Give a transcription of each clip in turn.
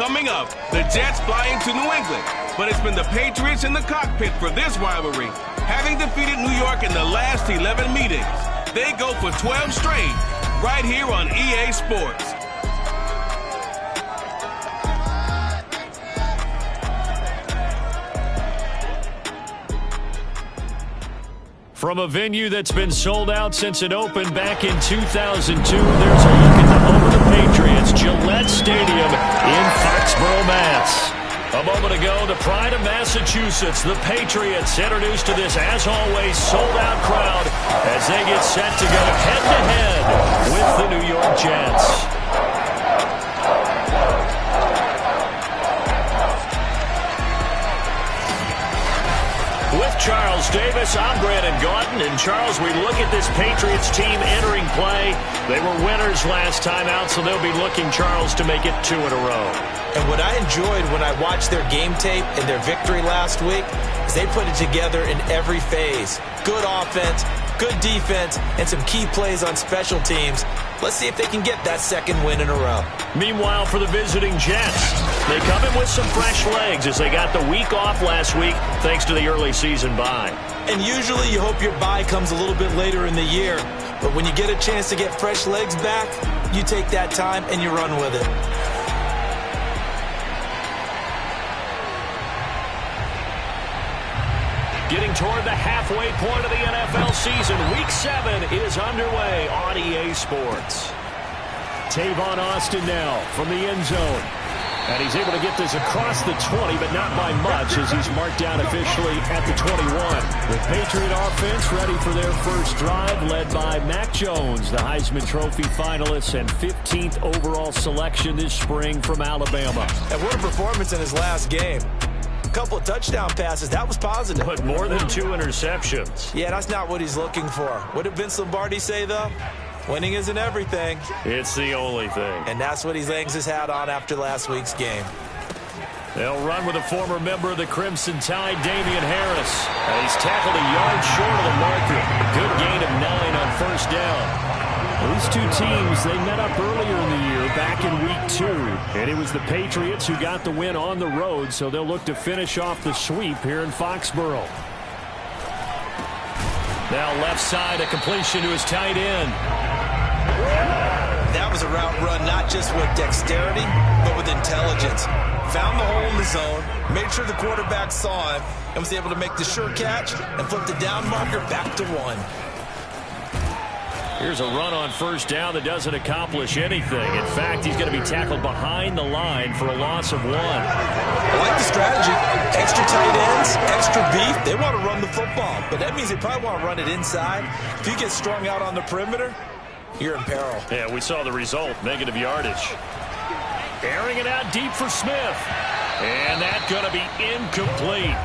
Coming up, the Jets flying to New England, but it's been the Patriots in the cockpit for this rivalry. Having defeated New York in the last 11 meetings, they go for 12 straight right here on EA Sports. From a venue that's been sold out since it opened back in 2002, there's a look at the home of the Patriots, Gillette Stadium in Foxborough, Mass. A moment ago, the pride of Massachusetts, the Patriots, introduced to this, as always, sold-out crowd as they get set to go head-to-head with the New York Jets. With Charles Davis, I'm Brandon Gaudin. And Charles, we look at this Patriots team entering play. They were winners last time out, so they'll be looking, Charles, to make it 2 in a row. And what I enjoyed when I watched their game tape and their victory last week is they put it together in every phase. Good offense, good defense, and some key plays on special teams. Let's see if they can get that second win in a row. Meanwhile, for the visiting Jets, they come in with some fresh legs as they got the week off last week thanks to the early season bye. And usually you hope your bye comes a little bit later in the year. But when you get a chance to get fresh legs back, you take that time and you run with it. Getting toward the halfway point of the NFL season, Week 7 is underway on EA Sports. Tavon Austin now from the end zone. And he's able to get this across the 20, but not by much as he's marked down officially at the 21. The Patriot offense ready for their first drive, led by Mac Jones, the Heisman Trophy finalist and 15th overall selection this spring from Alabama. And what a performance in his last game. Couple of touchdown passes. That was positive. But more than 2 interceptions. Yeah, that's not what he's looking for. What did Vince Lombardi say, though? Winning isn't everything. It's the only thing. And that's what he hangs his hat on after last week's game. They'll run with a former member of the Crimson Tide, Damian Harris. And he's tackled a yard short of the marker. A good gain of 9 on first down. These two teams, they met up earlier in the year, back in Week 2. And it was the Patriots who got the win on the road, so they'll look to finish off the sweep here in Foxborough. Now left side, a completion to his tight end. That was a route run, not just with dexterity, but with intelligence. Found the hole in the zone, made sure the quarterback saw him, and was able to make the sure catch and flip the down marker back to 1. Here's a run on first down that doesn't accomplish anything. In fact, he's going to be tackled behind the line for a loss of 1. I like the strategy. Extra tight ends, extra beef. They want to run the football, but that means they probably want to run it inside. If you get strung out on the perimeter, you're in peril. Yeah, we saw the result, negative yardage. Airing it out deep for Smith. And that's going to be incomplete.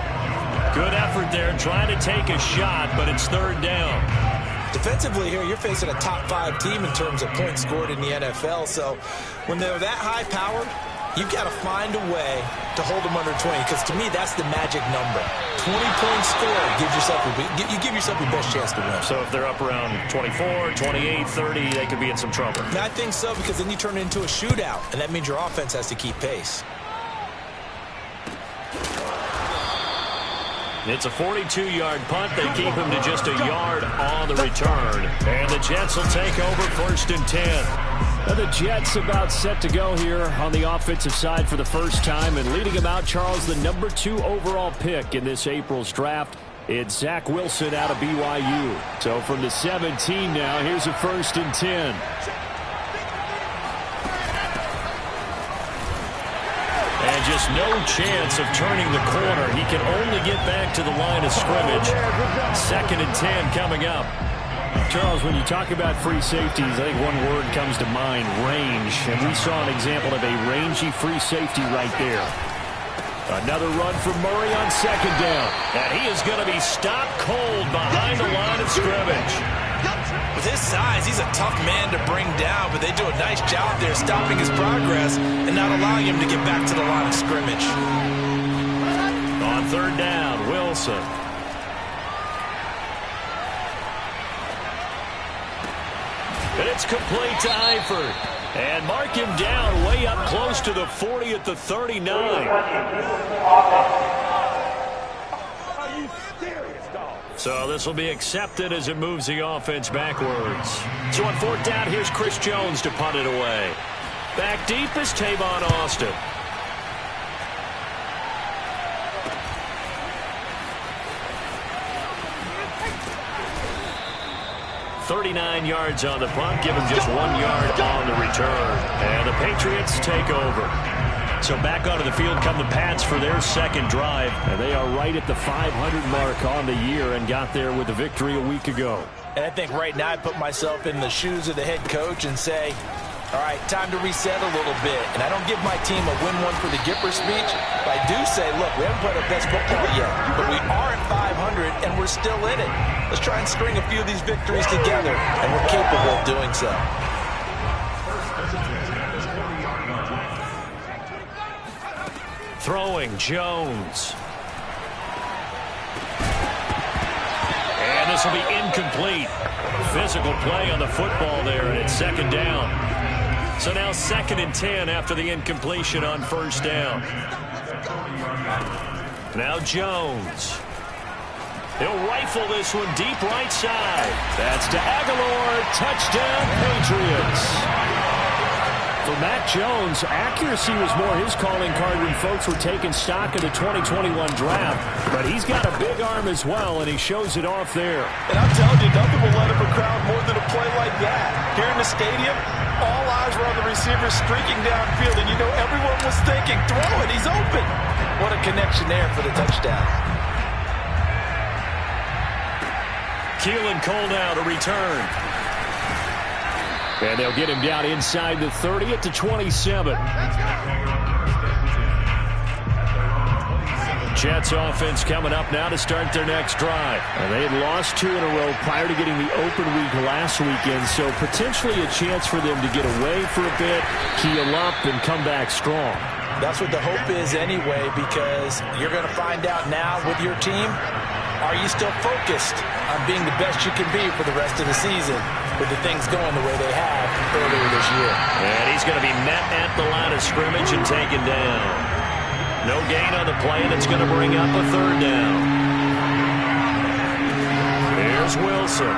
Good effort there, trying to take a shot, but it's third down. Defensively here, you're facing a top 5 team in terms of points scored in the NFL. So when they're that high powered, you've got to find a way to hold them under 20. Because to me, that's the magic number. 20 points scored gives yourself you give yourself your best chance to win. So if they're up around 24, 28, 30, they could be in some trouble. And I think so, because then you turn it into a shootout, and that means your offense has to keep pace. It's a 42-yard punt. They keep him to just a yard on the return. And the Jets will take over first and 10. Now the Jets about set to go here on the offensive side for the first time. And leading them out, Charles, the number 2 overall pick in this April's draft. It's Zach Wilson out of BYU. So from the 17 now, here's a first and 10. And just no chance of turning the corner. He can only get back to the line of scrimmage. Second and 10 coming up. Charles, when you talk about free safeties, I think one word comes to mind, range. And we saw an example of a rangy free safety right there. Another run for Murray on second down. And he is going to be stopped cold behind the line of scrimmage. With his size, he's a tough man to bring down, but they do a nice job there stopping his progress and not allowing him to get back to the line of scrimmage. On third down, Wilson. And it's complete to Eifert. And mark him down way up close to the 40 at the 39. So this will be accepted as it moves the offense backwards. So on 4th down, here's Chris Jones to punt it away. Back deep is Tavon Austin. 39 yards on the punt, give him just 1 yard on the return. And the Patriots take over. So back onto the field come the Pats for their second drive. And they are right at the 500 mark on the year and got there with the victory a week ago. And I think right now I put myself in the shoes of the head coach and say, all right, time to reset a little bit. And I don't give my team a win one for the Gipper speech, but I do say, look, we haven't played our best football yet, but we are at 500 and we're still in it. Let's try and string a few of these victories together, and we're capable of doing so. Throwing Jones. And this will be incomplete. Physical play on the football there, and it's 2nd down. So now 2nd and 10 after the incompletion on 1st down. Now Jones. He'll rifle this one deep right side. That's to Aguilar. Touchdown, Patriots. For Matt Jones, accuracy was more his calling card when folks were taking stock of the 2021 draft. But he's got a big arm as well, and he shows it off there. And I'm telling you, nothing will let him a crowd more than a play like that. Here in the stadium, all eyes were on the receiver streaking downfield, and you know everyone was thinking, throw it, he's open. What a connection there for the touchdown. Keelan Cole now to return. And they'll get him down inside the 30 at the 27. Jets offense coming up now to start their next drive. And they had lost 2 in a row prior to getting the open week last weekend, so potentially a chance for them to get away for a bit, keel up, and come back strong. That's what the hope is anyway, because you're going to find out now with your team, are you still focused on being the best you can be for the rest of the season with the things going the way they have earlier this year? And he's going to be met at the line of scrimmage and taken down. No gain on the play, and it's going to bring up a 3rd down. Here's Wilson.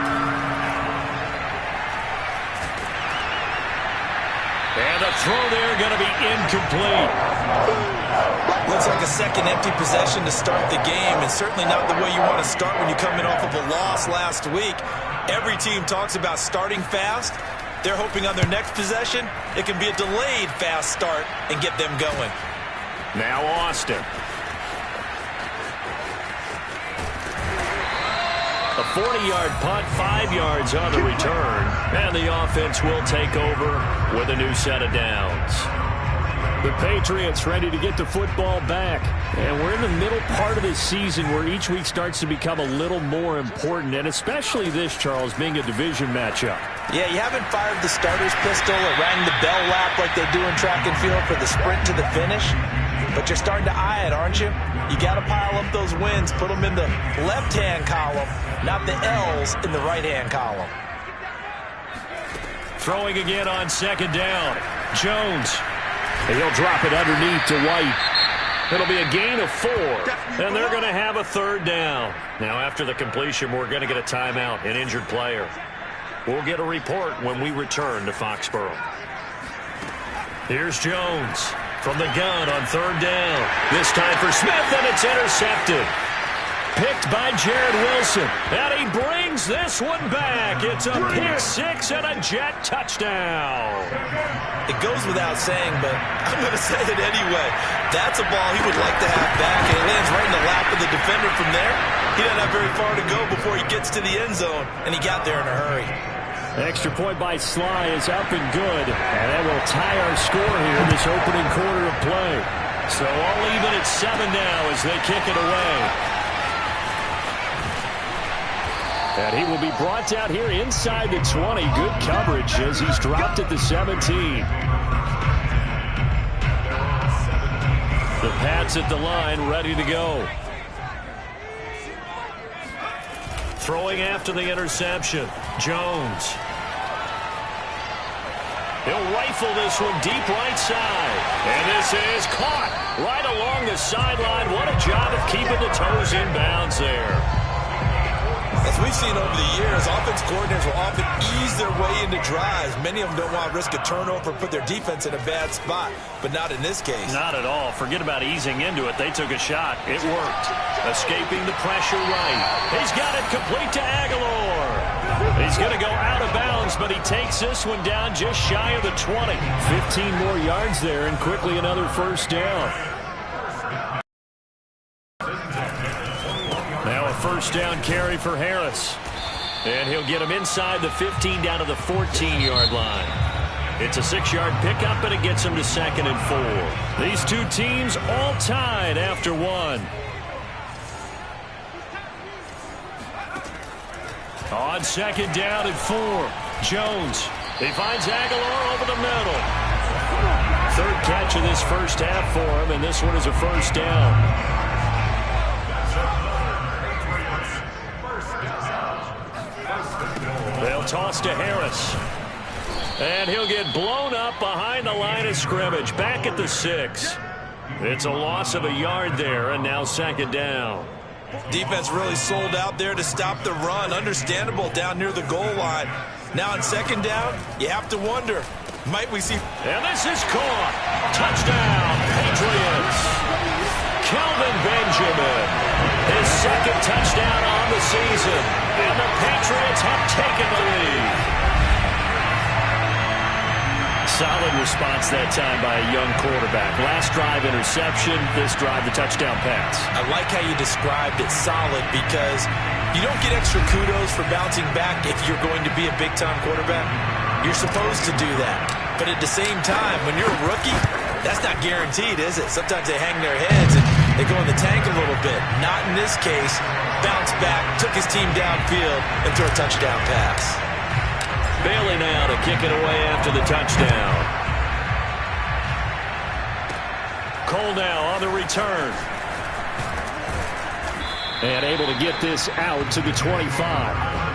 And the throw there going to be incomplete. Looks like a second empty possession to start the game, and certainly not the way you want to start when you're coming off of a loss last week. Every team talks about starting fast. They're hoping on their next possession it can be a delayed fast start and get them going. Now Austin. A 40-yard punt, 5 yards on the return. And the offense will take over with a new set of downs. The Patriots ready to get the football back. And we're in the middle part of this season where each week starts to become a little more important, and especially this, Charles, being a division matchup. Yeah, you haven't fired the starter's pistol or rang the bell lap like they do in track and field for the sprint to the finish, but you're starting to eye it, aren't you? You got to pile up those wins, put them in the left-hand column, not the L's in the right-hand column. Throwing again on 2nd down. Jones. And he'll drop it underneath to White. It'll be a gain of 4, and they're going to have a 3rd down. Now, after the completion, we're going to get a timeout, an injured player. We'll get a report when we return to Foxborough. Here's Jones from the gun on 3rd down. This time for Smith, and it's intercepted. Picked by Jared Wilson, and he brings this one back. It's a pick 6 and a Jet touchdown. It goes without saying, but I'm going to say it anyway. That's a ball he would like to have back, and it lands right in the lap of the defender from there. He doesn't have very far to go before he gets to the end zone, and he got there in a hurry. Extra point by Sly is up and good, and that will tie our score here in this opening quarter of play. So all even at 7 now as they kick it away. And he will be brought down here inside the 20. Good coverage as he's dropped at the 17. The Pats at the line, ready to go. Throwing after the interception. Jones. He'll rifle this one deep right side. And this is caught right along the sideline. What a job of keeping the toes in bounds there. As we've seen over the years, offense coordinators will often ease their way into drives. Many of them don't want to risk a turnover or put their defense in a bad spot, but not in this case. Not at all. Forget about easing into it. They took a shot. It worked. Escaping the pressure right. He's got it complete to Aguilar. He's going to go out of bounds, but he takes this one down just shy of the 20. 15 more yards there, and quickly another first down. Now a first down carry for Harris. And he'll get him inside the 15 down to the 14-yard line. It's a 6-yard pickup, and it gets him to 2nd and 4. These two teams all tied after one. On 2nd down and 4. Jones. He finds Aguilar over the middle. 3rd catch of this first half for him, and this one is a first down. They'll toss to Harris. And he'll get blown up behind the line of scrimmage. Back at the 6. It's a loss of a yard there, and now 2nd down. Defense really sold out there to stop the run. Understandable down near the goal line. Now on 2nd down, you have to wonder, might we see... And this is caught. Touchdown, Patriots. Kelvin Benjamin. His 2nd touchdown on the season. And the Patriots have taken the lead. Solid response that time by a young quarterback. Last drive interception, this drive the touchdown pass. I like how you described it solid because you don't get extra kudos for bouncing back if you're going to be a big-time quarterback. You're supposed to do that. But at the same time, when you're a rookie, that's not guaranteed, is it? Sometimes they hang their heads and they go in the tank a little bit. Not in this case. Bounced back, took his team downfield, and threw a touchdown pass. Bailey now to kick it away after the touchdown. Cole now on the return. And able to get this out to the 25.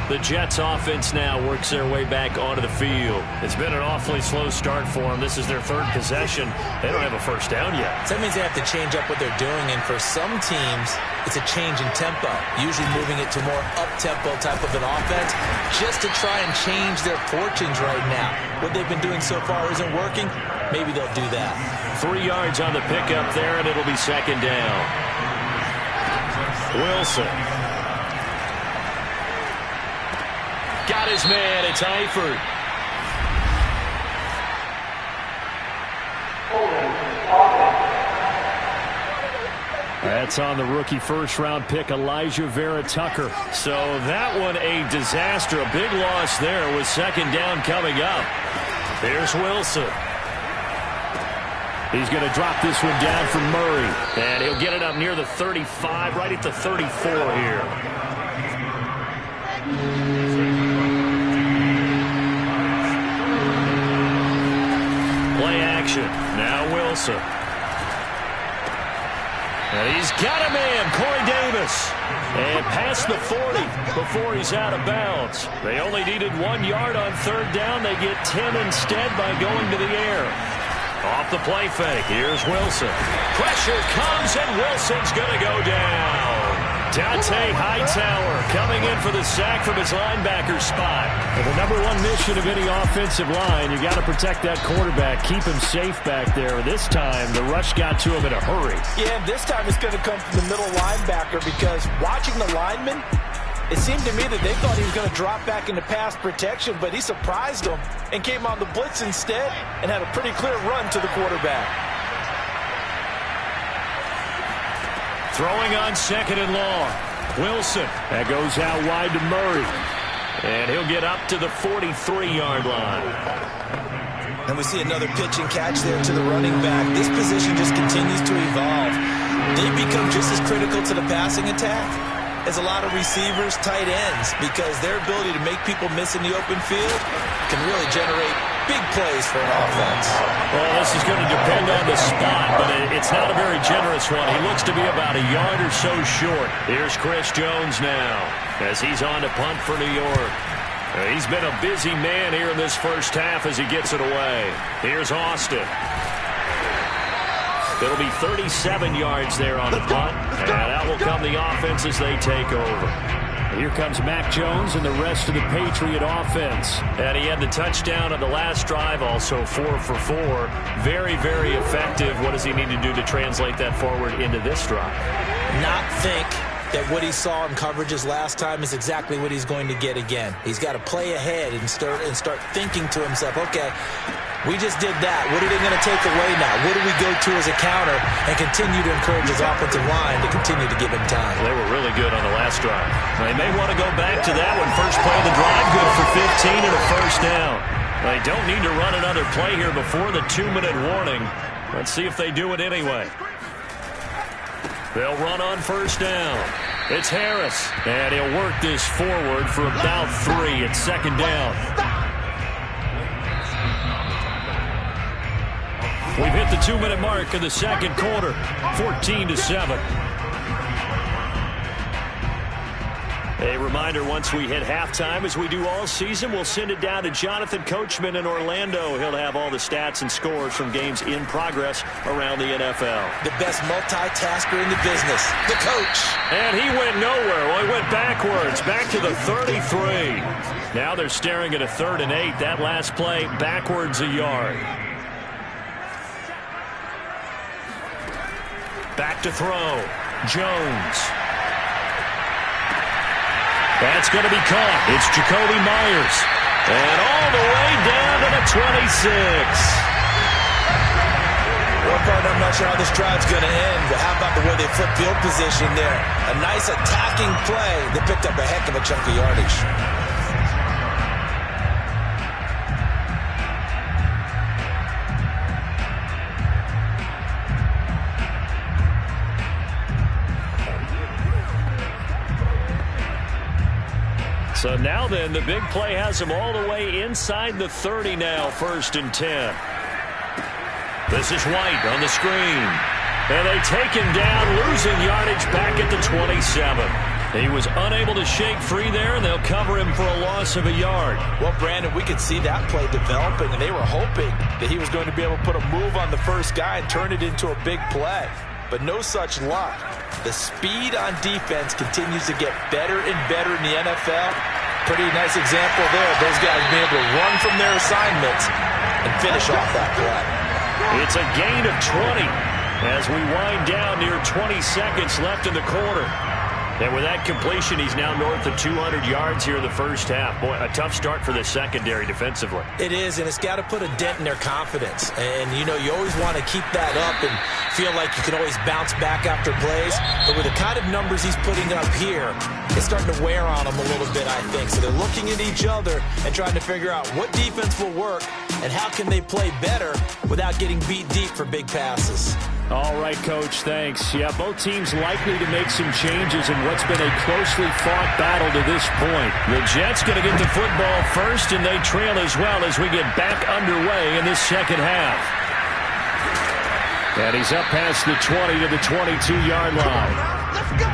The Jets offense now works their way back onto the field. It's been an awfully slow start for them. This is their 3rd possession. They don't have a first down yet. So that means they have to change up what they're doing, and for some teams, it's a change in tempo, usually moving it to more up-tempo type of an offense just to try and change their fortunes right now. What they've been doing so far isn't working. Maybe they'll do that. 3 yards on the pickup there, and it'll be 2nd down. Wilson. Got his man. It's Eifert. That's on the rookie first-round pick, Elijah Vera Tucker. So that one a disaster. A big loss there with 2nd down coming up. Here's Wilson. He's going to drop this one down for Murray. And he'll get it up near the 35, right at the 34 here. Play action. Now Wilson. And he's got a man, Corey Davis. And past the 40 before he's out of bounds. They only needed 1 yard on 3rd down. They get 10 instead by going to the air. Off the play fake. Here's Wilson. Pressure comes, and Wilson's going to go down. Dante Hightower coming in for the sack from his linebacker spot. And the #1 mission of any offensive line, you got to protect that quarterback, keep him safe back there. This time, the rush got to him in a hurry. Yeah, and this time it's going to come from the middle linebacker because watching the lineman, it seemed to me that they thought he was going to drop back into pass protection, but he surprised them and came on the blitz instead and had a pretty clear run to the quarterback. Throwing on 2nd and long. Wilson. That goes out wide to Murray. And he'll get up to the 43-yard line. And we see another pitch and catch there to the running back. This position just continues to evolve. They become just as critical to the passing attack as a lot of receivers, tight ends, because their ability to make people miss in the open field can really generate big plays for an offense. Well, this is going to depend on the spot, but it's not a very generous one. He looks to be about a yard or so short. Here's Chris Jones now as he's on to punt for New York. He's been a busy man here in this first half as he gets it away. Here's Austin. It'll be 37 yards there on the punt, and out will come the offense as they take over. Here comes Mac Jones and the rest of the Patriot offense. And he had the touchdown on the last drive, also 4 for 4. Very, very effective. What does he need to do to translate that forward into this drive? Not think that what he saw in coverages last time is exactly what he's going to get again. He's got to play ahead and start thinking to himself, okay, we just did that. What are they going to take away now? What do we go to as a counter? And continue to encourage his offensive line to continue to give him time. They were really good on the last drive. They may want to go back to that one. First play of the drive, good for 15 and a first down. They don't need to run another play here before the 2-minute warning. Let's see if they do it anyway. They'll run on first down. It's Harris, and he'll work this forward for about 3 at second down. We've hit the 2-minute mark of the second quarter, 14-7. A reminder, once we hit halftime, as we do all season, we'll send it down to Jonathan Coachman in Orlando. He'll have all the stats and scores from games in progress around the NFL. The best multitasker in the business, the coach. And he went nowhere. Well, he went backwards, back to the 33. Now they're staring at a 3rd and 8. That last play, backwards a yard. Back to throw. Jones. That's going to be caught. It's Jacoby Myers. And all the way down to the 26. Well, partner, I'm not sure how this drive's going to end, but how about the way they flip field position there? A nice attacking play. They picked up a heck of a chunk of yardage. So now then, the big play has him all the way inside the 30 now, 1st and 10. This is White on the screen. And they take him down, losing yardage back at the 27. He was unable to shake free there, and they'll cover him for a loss of a yard. Well, Brandon, we could see that play developing, and they were hoping that he was going to be able to put a move on the first guy and turn it into a big play. But no such luck. The speed on defense continues to get better and better in the NFL. Pretty nice example there of those guys being able to run from their assignments and finish off that play. It's a gain of 20 as we wind down near 20 seconds left in the quarter. And with that completion, he's now north of 200 yards here in the first half. Boy, a tough start for the secondary defensively. It is, and it's got to put a dent in their confidence. And, you know, you always want to keep that up and feel like you can always bounce back after plays. But with the kind of numbers he's putting up here, it's starting to wear on them a little bit, I think. So they're looking at each other and trying to figure out what defense will work and how can they play better without getting beat deep for big passes. All right, Coach, thanks. Yeah, both teams likely to make some changes in what's been a closely fought battle to this point. The Jets going to get the football first, and they trail as well as we get back underway in this second half. And he's up past the 20 to the 22-yard line. Let's go.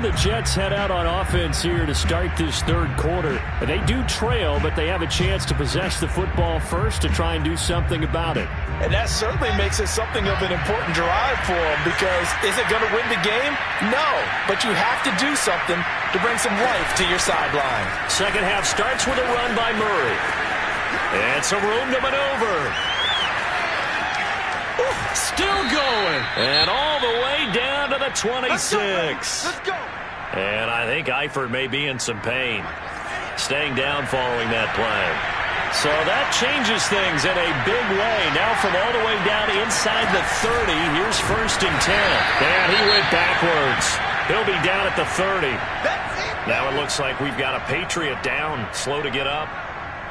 The Jets head out on offense here to start this third quarter. They do trail, but they have a chance to possess the football first to try and do something about it. And that certainly makes it something of an important drive for them, because is it going to win the game? No, but you have to do something to bring some life to your sideline. Second half starts with a run by Murray. And some room to maneuver. Still going. And all the way down to the 26. Let's go. And I think Eifert may be in some pain. Staying down following that play. So that changes things in a big way. Now from all the way down inside the 30, here's 1st and 10. And he went backwards. He'll be down at the 30. Now it looks like we've got a Patriot down, slow to get up.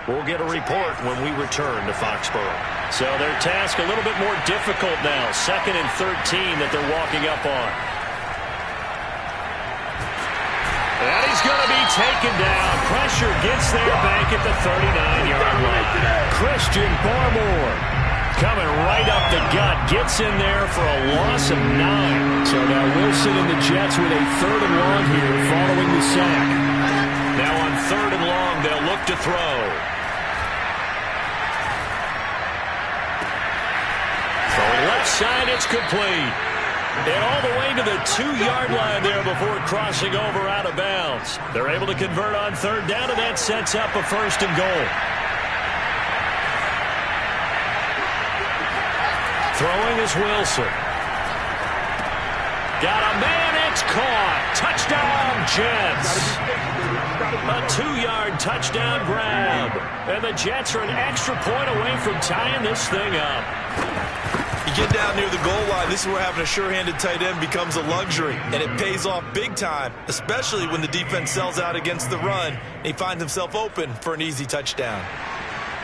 We'll get a report when we return to Foxborough. So their task a little bit more difficult now. 2nd and 13 that they're walking up on. And he's going to be taken down. Pressure gets there back at the 39-yard line. Christian Barmore coming right up the gut. Gets in there for a loss of 9. So now Wilson and the Jets with a 3rd and long here following the sack. Now on 3rd and long, they'll look to throw. Throwing left side, it's complete. And all the way to the 2-yard line there before crossing over out of bounds. They're able to convert on 3rd down, and that sets up a 1st and goal. Throwing is Wilson. Got a man, it's caught. Touchdown, Jets. A 2-yard touchdown grab. And the Jets are an extra point away from tying this thing up. You get down near the goal line, this is where having a sure-handed tight end becomes a luxury, and it pays off big time, especially when the defense sells out against the run, and he finds himself open for an easy touchdown.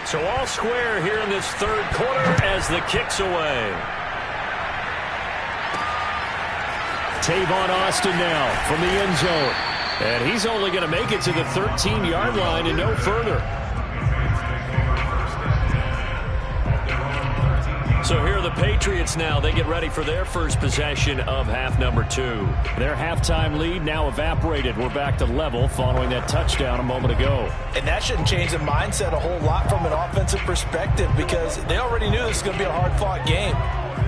So all square here in this 3rd quarter as the kick's away. Tavon Austin now from the end zone. And he's only going to make it to the 13-yard line and no further. So here are the Patriots now. They get ready for their first possession of half number 2. Their halftime lead now evaporated. We're back to level following that touchdown a moment ago. And that shouldn't change the mindset a whole lot from an offensive perspective because they already knew this was going to be a hard-fought game.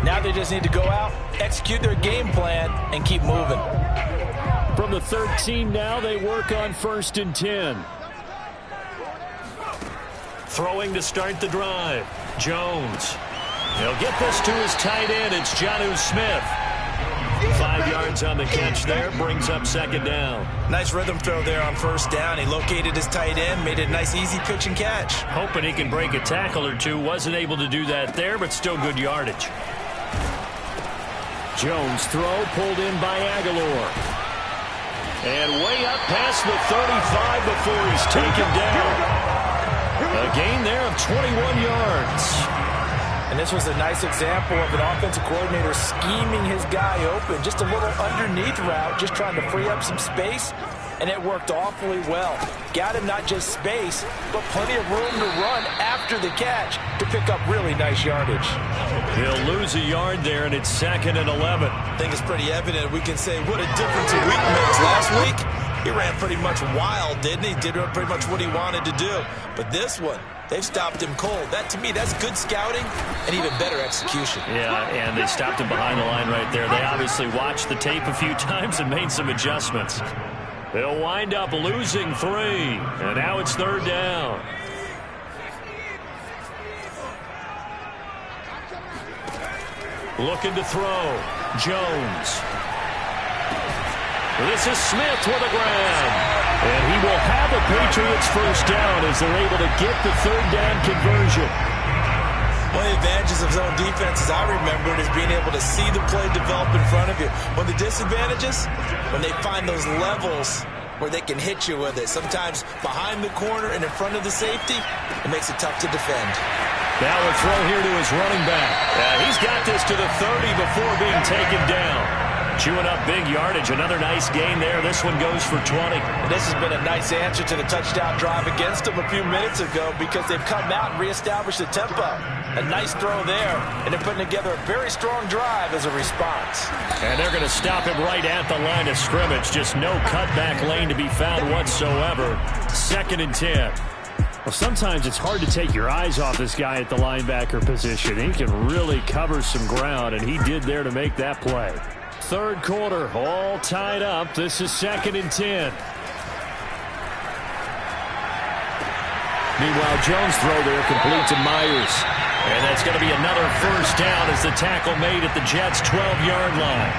Now they just need to go out, execute their game plan, and keep moving. From the 13 now, they work on 1st and 10. Throwing to start the drive. Jones. He'll get this to his tight end. It's Jonnu Smith. 5 yards on the catch there. Brings up 2nd down. Nice rhythm throw there on 1st down. He located his tight end, made it a nice easy pitch and catch. Hoping he can break a tackle or two. Wasn't able to do that there, but still good yardage. Jones throw pulled in by Aguilar. And way up past the 35 before he's taken down. A gain there of 21 yards. And this was a nice example of an offensive coordinator scheming his guy open. Just a little underneath route, just trying to free up some space. And it worked awfully well. Got him not just space, but plenty of room to run after the catch to pick up really nice yardage. He'll lose a yard there, and it's 2nd and 11. I think it's pretty evident. We can say what a difference a week makes. Last week, he ran pretty much wild, didn't he? Did pretty much what he wanted to do. But this one, they've stopped him cold. That, to me, that's good scouting and even better execution. Yeah, and they stopped him behind the line right there. They obviously watched the tape a few times and made some adjustments. They'll wind up losing 3, and now it's 3rd down. Looking to throw. Jones. This is Smith with a grab. And he will have a Patriots 1st down as they're able to get the 3rd down conversion. One of the advantages of zone defense, as I remember it, is being able to see the play develop in front of you. One of the disadvantages, when they find those levels where they can hit you with it. Sometimes behind the corner and in front of the safety, it makes it tough to defend. Now a throw here to his running back. He's got this to the 30 before being taken down. Chewing up big yardage. Another nice gain there. This one goes for 20. And this has been a nice answer to the touchdown drive against them a few minutes ago because they've come out and reestablished the tempo. A nice throw there, and they're putting together a very strong drive as a response. And they're going to stop him right at the line of scrimmage. Just no cutback lane to be found whatsoever. 2nd and 10. Well, sometimes it's hard to take your eyes off this guy at the linebacker position. He can really cover some ground, and he did there to make that play. 3rd quarter, all tied up. This is 2nd and 10. Meanwhile, Jones' throw there complete to Myers. And that's going to be another 1st down as the tackle made at the Jets' 12-yard line.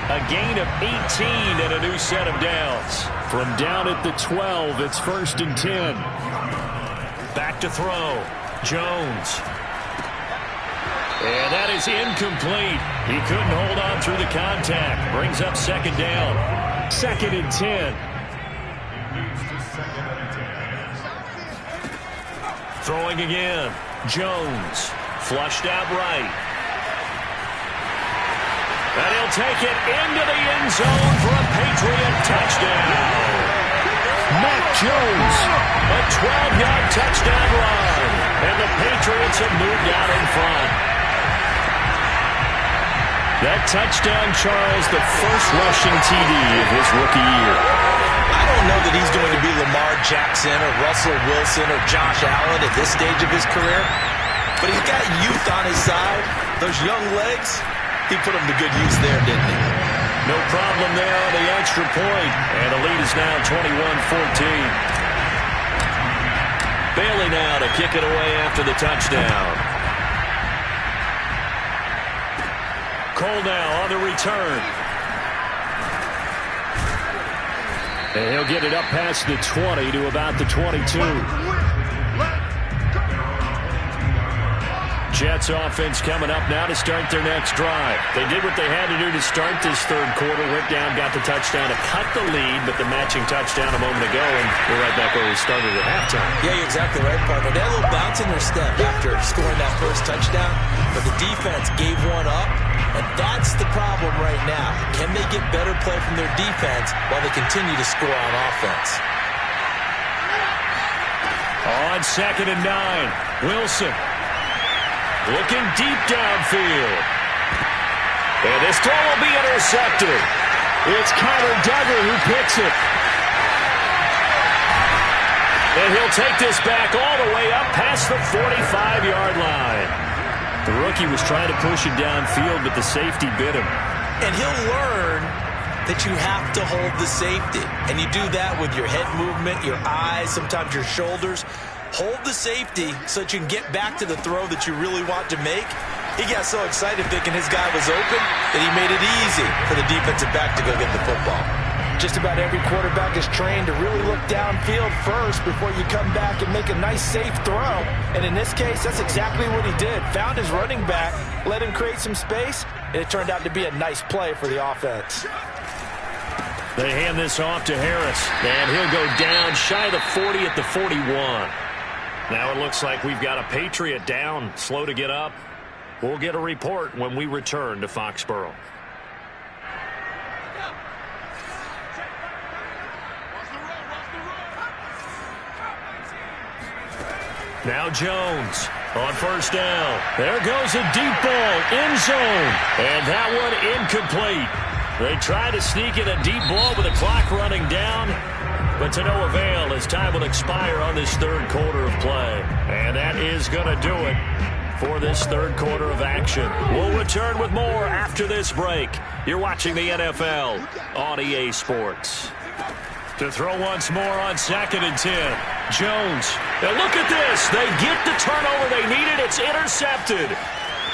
A gain of 18 and a new set of downs. From down at the 12, it's 1st and 10. Back to throw. Jones. And that is incomplete. He couldn't hold on through the contact. Brings up 2nd down. 2nd and 10. Throwing again. Jones. Flushed out right. And he'll take it into the end zone for a Patriot touchdown. Mac Jones, a 12-yard touchdown run, and the Patriots have moved out in front. That touchdown, Charles, the first rushing TD of his rookie year. I don't know that he's going to be Lamar Jackson or Russell Wilson or Josh Allen at this stage of his career, but he's got youth on his side. Those young legs, he put them to good use there, didn't he? No problem there on the extra point, and the lead is now 21-14. Bailey now to kick it away after the touchdown. Cole now on the return. And he'll get it up past the 20 to about the 22. Jets offense coming up now to start their next drive. They did what they had to do to start this third quarter. Went down, got the touchdown to cut the lead, but the matching touchdown a moment ago, and we're right back where we started at halftime. Yeah, you're exactly right, partner. They had a little bounce in their step after scoring that first touchdown, but the defense gave one up, and that's the problem right now. Can they get better play from their defense while they continue to score on offense? On 2nd and 9, Wilson. Looking deep downfield. And this throw will be intercepted. It's Connor Duggar who picks it. And he'll take this back all the way up past the 45-yard line. The rookie was trying to push it downfield, but the safety bit him. And he'll learn that you have to hold the safety. And you do that with your head movement, your eyes, sometimes your shoulders. Hold the safety so that you can get back to the throw that you really want to make. He got so excited thinking his guy was open that he made it easy for the defensive back to go get the football. Just about every quarterback is trained to really look downfield first before you come back and make a nice, safe throw. And in this case, that's exactly what he did. Found his running back, let him create some space, and it turned out to be a nice play for the offense. They hand this off to Harris, and he'll go down shy of the 40 at the 41. Now it looks like we've got a Patriot down, slow to get up. We'll get a report when we return to Foxborough. Now Jones on first down. There goes a deep ball, end zone. And that one incomplete. They try to sneak in a deep ball with the clock running down, but to no avail as time will expire on this third quarter of play. And that is going to do it for this third quarter of action. We'll return with more after this break. You're watching the NFL on EA Sports. To throw once more on 2nd and 10. Jones. Now look at this. They get the turnover they needed. It's intercepted.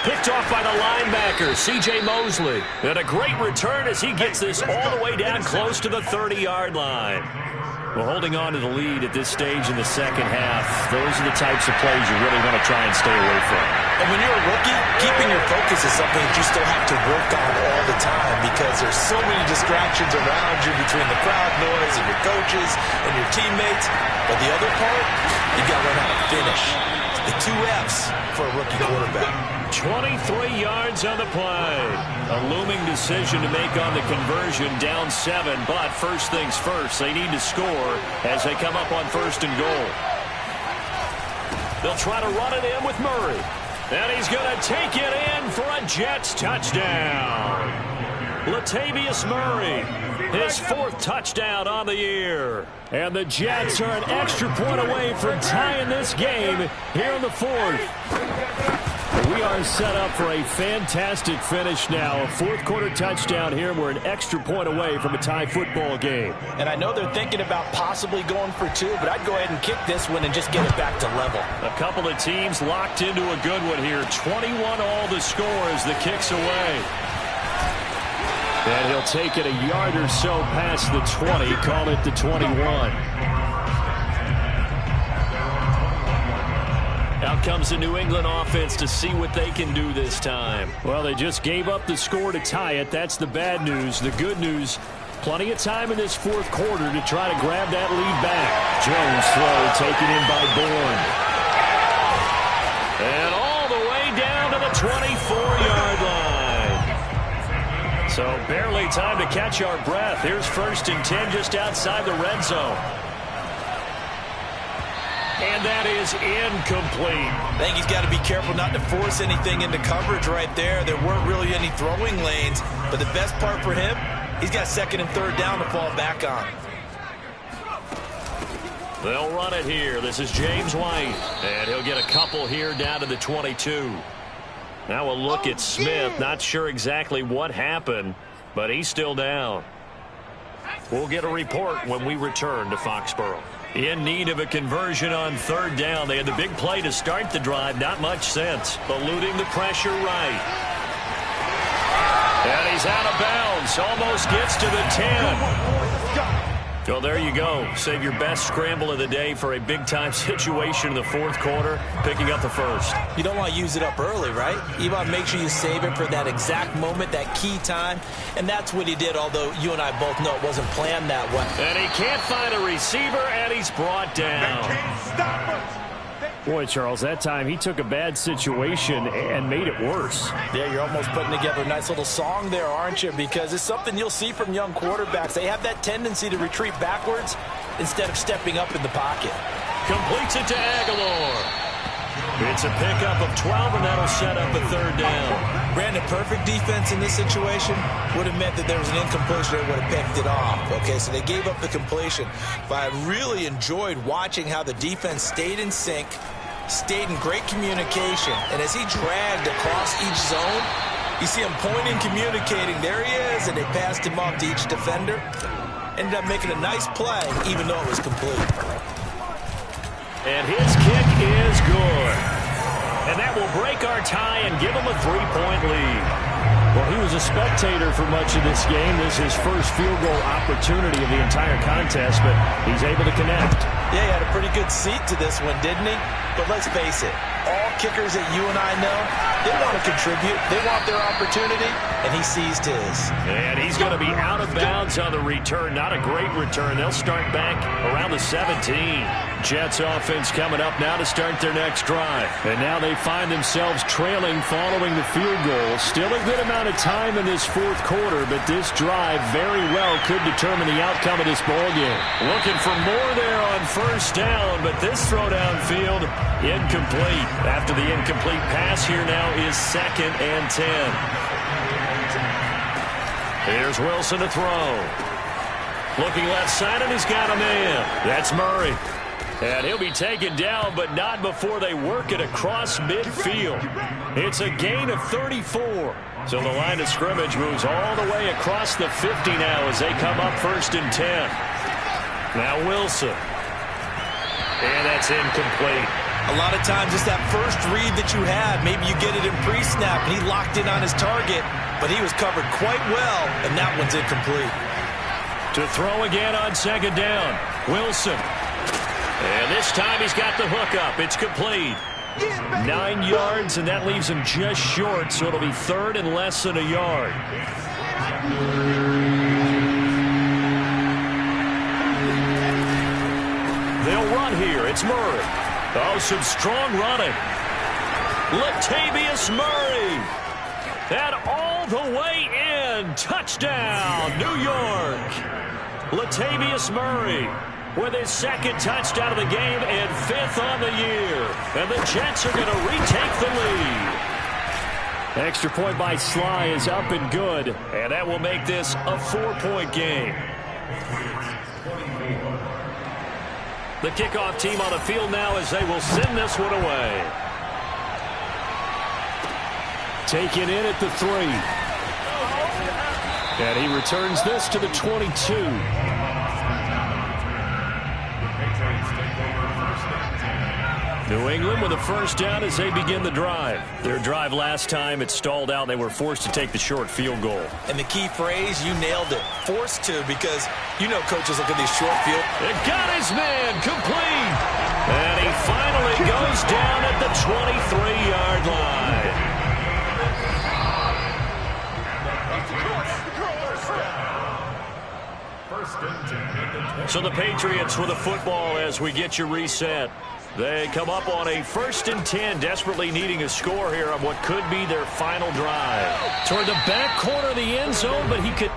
Picked off by the linebacker, C.J. Mosley. And a great return as he gets this all the way down close to the 30-yard line. Well, holding on to the lead at this stage in the second half, those are the types of plays you really want to try and stay away from. And when you're a rookie, keeping your focus is something that you still have to work on all the time because there's so many distractions around you between the crowd noise and your coaches and your teammates. But the other part, you got to learn how to finish. The 2 F's for a rookie quarterback. 23 yards on the play. A looming decision to make on the conversion, down 7, but first things first, they need to score as they come up on 1st and goal. They'll try to run it in with Murray. And he's going to take it in for a Jets touchdown. Latavius Murray, his 4th touchdown on the year. And the Jets are an extra point away from tying this game here in the 4th. We are set up for a fantastic finish now. A 4th quarter touchdown here. We're an extra point away from a tie football game. And I know they're thinking about possibly going for 2, but I'd go ahead and kick this one and just get it back to level. A couple of teams locked into a good one here. 21 all the score as the kick's away. And he'll take it a yard or so past the 20. Call it the 21. Out comes the New England offense to see what they can do this time. Well, they just gave up the score to tie it. That's the bad news. The good news, plenty of time in this 4th quarter to try to grab that lead back. Jones throw taken in by Bourne. And all the way down to the 24-yard line. So barely time to catch our breath. Here's 1st and 10 just outside the red zone. And that is incomplete. I think he's got to be careful not to force anything into coverage right there. There weren't really any throwing lanes. But the best part for him, he's got second and third down to fall back on. They'll run it here. This is James White. And he'll get a couple here down to the 22. Now we'll look at Smith. Not sure exactly what happened, but he's still down. We'll get a report when we return to Foxborough. In need of a conversion on third down. They had the big play to start the drive. Not much sense. Eluding the pressure right. And he's out of bounds. Almost gets to the 10. Well, there you go. Save your best scramble of the day for a big-time situation in the fourth quarter, picking up the first. You don't want to use it up early, right? You want to make sure you save it for that exact moment, that key time. And that's what he did, although you and I both know it wasn't planned that way. And he can't find a receiver, and he's brought down. They can't stop us. Boy, Charles, that time he took a bad situation and made it worse. Yeah, you're almost putting together a nice little song there, aren't you? Because it's something you'll see from young quarterbacks. They have that tendency to retreat backwards instead of stepping up in the pocket. Completes it to Aguilar. It's a pickup of 12, and that'll set up a third down. Brandon, perfect defense in this situation would have meant that there was an incompletion that would have picked it off. Okay, so they gave up the completion. But I really enjoyed watching how the defense stayed in sync, stayed in great communication, and as he dragged across each zone, you see him pointing, communicating. There he is, and they passed him off to each defender. Ended up making a nice play, even though it was complete. And his kick is good. And that will break our tie and give him a 3-point lead. Well, he was a spectator for much of this game. This is his first field goal opportunity of the entire contest, but he's able to connect. Yeah, he had a pretty good seat to this one, didn't he? But let's face it, all kickers that you and I know, they want to contribute. They want their opportunity, and he seized his. And he's going to be out of bounds on the return. Not a great return. They'll start back around the 17. Jets offense coming up now to start their next drive. And now they find themselves trailing following the field goal. Still a good amount of time in this fourth quarter, but this drive very well could determine the outcome of this ballgame. Looking for more there on first down, but this throw downfield incomplete. After the incomplete pass, here now is 2nd and 10. Here's Wilson to throw. Looking left side, and he's got a man. That's Murray. And he'll be taken down, but not before they work it across midfield. It's a gain of 34. So the line of scrimmage moves all the way across the 50 now as they come up 1st and 10. Now Wilson. And that's incomplete. A lot of times it's that first read that you had. Maybe you get it in pre-snap, and he locked in on his target, but he was covered quite well, and that one's incomplete. To throw again on 2nd down. Wilson. And this time he's got the hook up. It's complete. 9 yards, and that leaves him just short, so it'll be 3rd and less than a yard. They'll run here. It's Murray. Oh, some strong running. Latavius Murray. And all the way in. Touchdown, New York. Latavius Murray with his 2nd touchdown of the game and 5th on the year. And the Jets are going to retake the lead. Extra point by Sly is up and good. And that will make this a 4-point game. The kickoff team on the field now as they will send this one away. Taken in at the 3. And he returns this to the 22. New England with a first down as they begin the drive. Their drive last time, it stalled out. They were forced to take the short field goal. And the key phrase, you nailed it. Forced to, because you know coaches look at these short field. It got his man complete. And he finally goes down at the 23-yard line. So the Patriots with a football as we get you reset. They come up on a 1st and 10, desperately needing a score here on what could be their final drive. Toward the back corner of the end zone, but he could...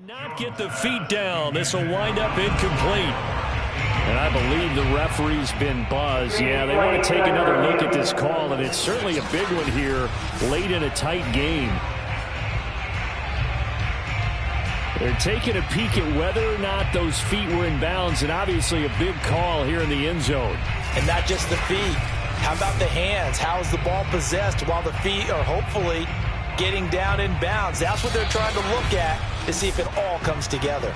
Not get the feet down. This will wind up incomplete. And I believe the referee's been buzzed. Yeah, they want to take another look at this call, and it's certainly a big one here late in a tight game. They're taking a peek at whether or not those feet were in bounds, and obviously a big call here in the end zone. And not just the feet. How about the hands? How is the ball possessed while the feet are hopefully getting down in bounds? That's what they're trying to look at to see if it all comes together.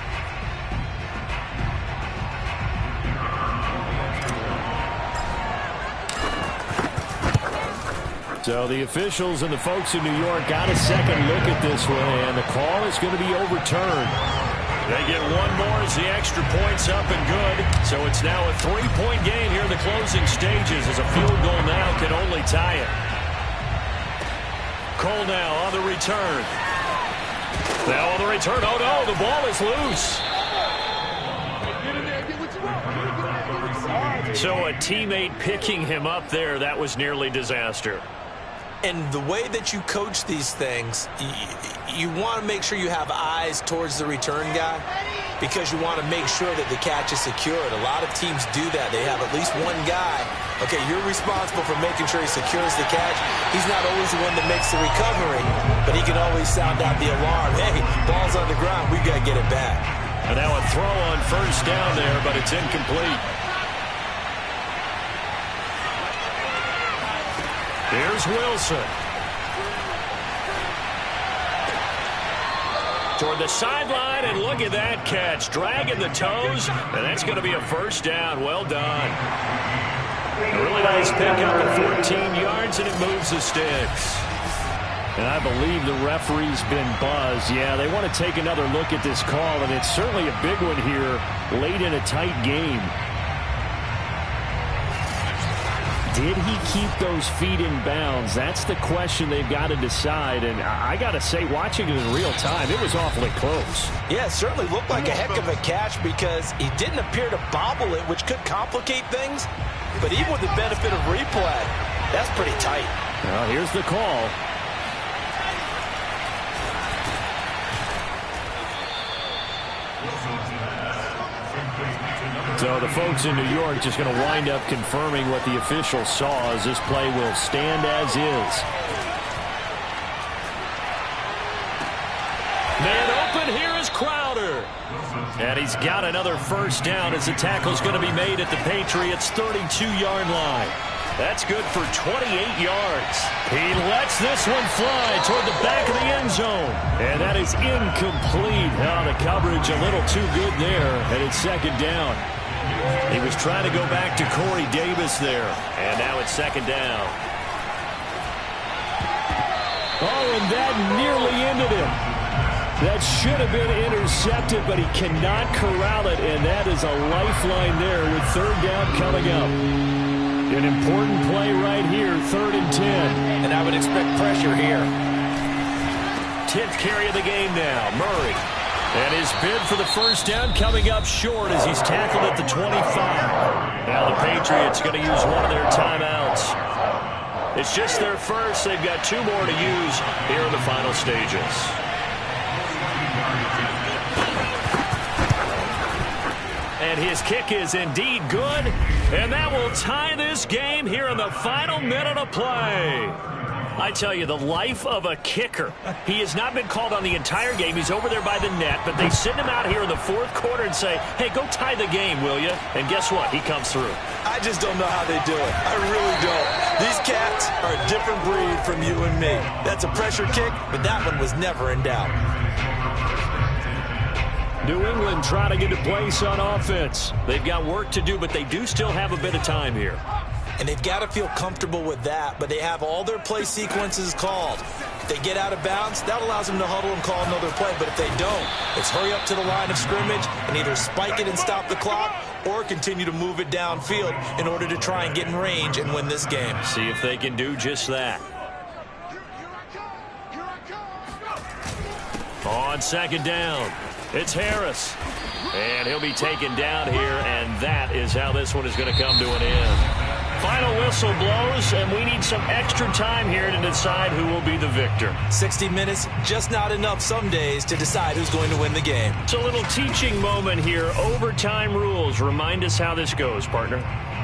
So the officials and the folks in New York got a second look at this one, and the call is going to be overturned. They get one more as the extra point's up and good. So it's now a 3-point game here in the closing stages as a field goal now can only tie it. Cole now on the return. Now on the return. Oh, no, the ball is loose. So a teammate picking him up there, that was nearly disaster. And the way that you coach these things, you want to make sure you have eyes towards the return guy because you want to make sure that the catch is secured. A lot of teams do that. They have at least one guy. Okay, you're responsible for making sure he secures the catch. He's not always the one that makes the recovery, but he can always sound out the alarm. Hey, ball's on the ground. We got to get it back. And now a throw on first down there, but it's incomplete. Here's Wilson. Toward the sideline, and look at that catch. Dragging the toes, and that's going to be a first down. Well done. A really nice pickup at 14 yards, and it moves the sticks. And I believe the referee's been buzzed. Yeah, they want to take another look at this call, and it's certainly a big one here late in a tight game. Did he keep those feet in bounds? That's the question they've got to decide. And I got to say, watching it in real time, it was awfully close. Yeah, it certainly looked like a heck of a catch because he didn't appear to bobble it, which could complicate things. But even with the benefit of replay, that's pretty tight. Well, here's the call. So the folks in New York just going to wind up confirming what the official saw as this play will stand as is. Man open, here is Crowder. And he's got another first down as the tackle's going to be made at the Patriots' 32-yard line. That's good for 28 yards. He lets this one fly toward the back of the end zone. And that is incomplete. Oh, the coverage a little too good there, and it's second down. He was trying to go back to Corey Davis there. And now it's second down. Oh, and that nearly ended him. That should have been intercepted, but he cannot corral it, and that is a lifeline there with third down coming up. An important play right here, 3rd and 10. And I would expect pressure here. 10th carry of the game now, Murray. And his bid for the first down coming up short as he's tackled at the 25. Now the Patriots going to use one of their timeouts. It's just their first. They've got 2 more to use here in the final stages. And his kick is indeed good. And that will tie this game here in the final minute of play. I tell you, the life of a kicker. He has not been called on the entire game. He's over there by the net, but they send him out here in the 4th quarter and say, hey, go tie the game, will you? And guess what? He comes through. I just don't know how they do it. I really don't. These cats are a different breed from you and me. That's a pressure kick, but that one was never in doubt. New England trying to get a place on offense. They've got work to do, but they do still have a bit of time here. And they've got to feel comfortable with that, but they have all their play sequences called. If they get out of bounds, that allows them to huddle and call another play. But if they don't, it's hurry up to the line of scrimmage and either spike it and stop the clock or continue to move it downfield in order to try and get in range and win this game. See if they can do just that. On second down, it's Harris. And he'll be taken down here, and that is how this one is going to come to an end. final whistle blows, and we need some extra time here to decide who will be the victor. 60 minutes, just not enough some days to decide who's going to win the game. It's a little teaching moment here. Overtime rules. Remind us how this goes, partner.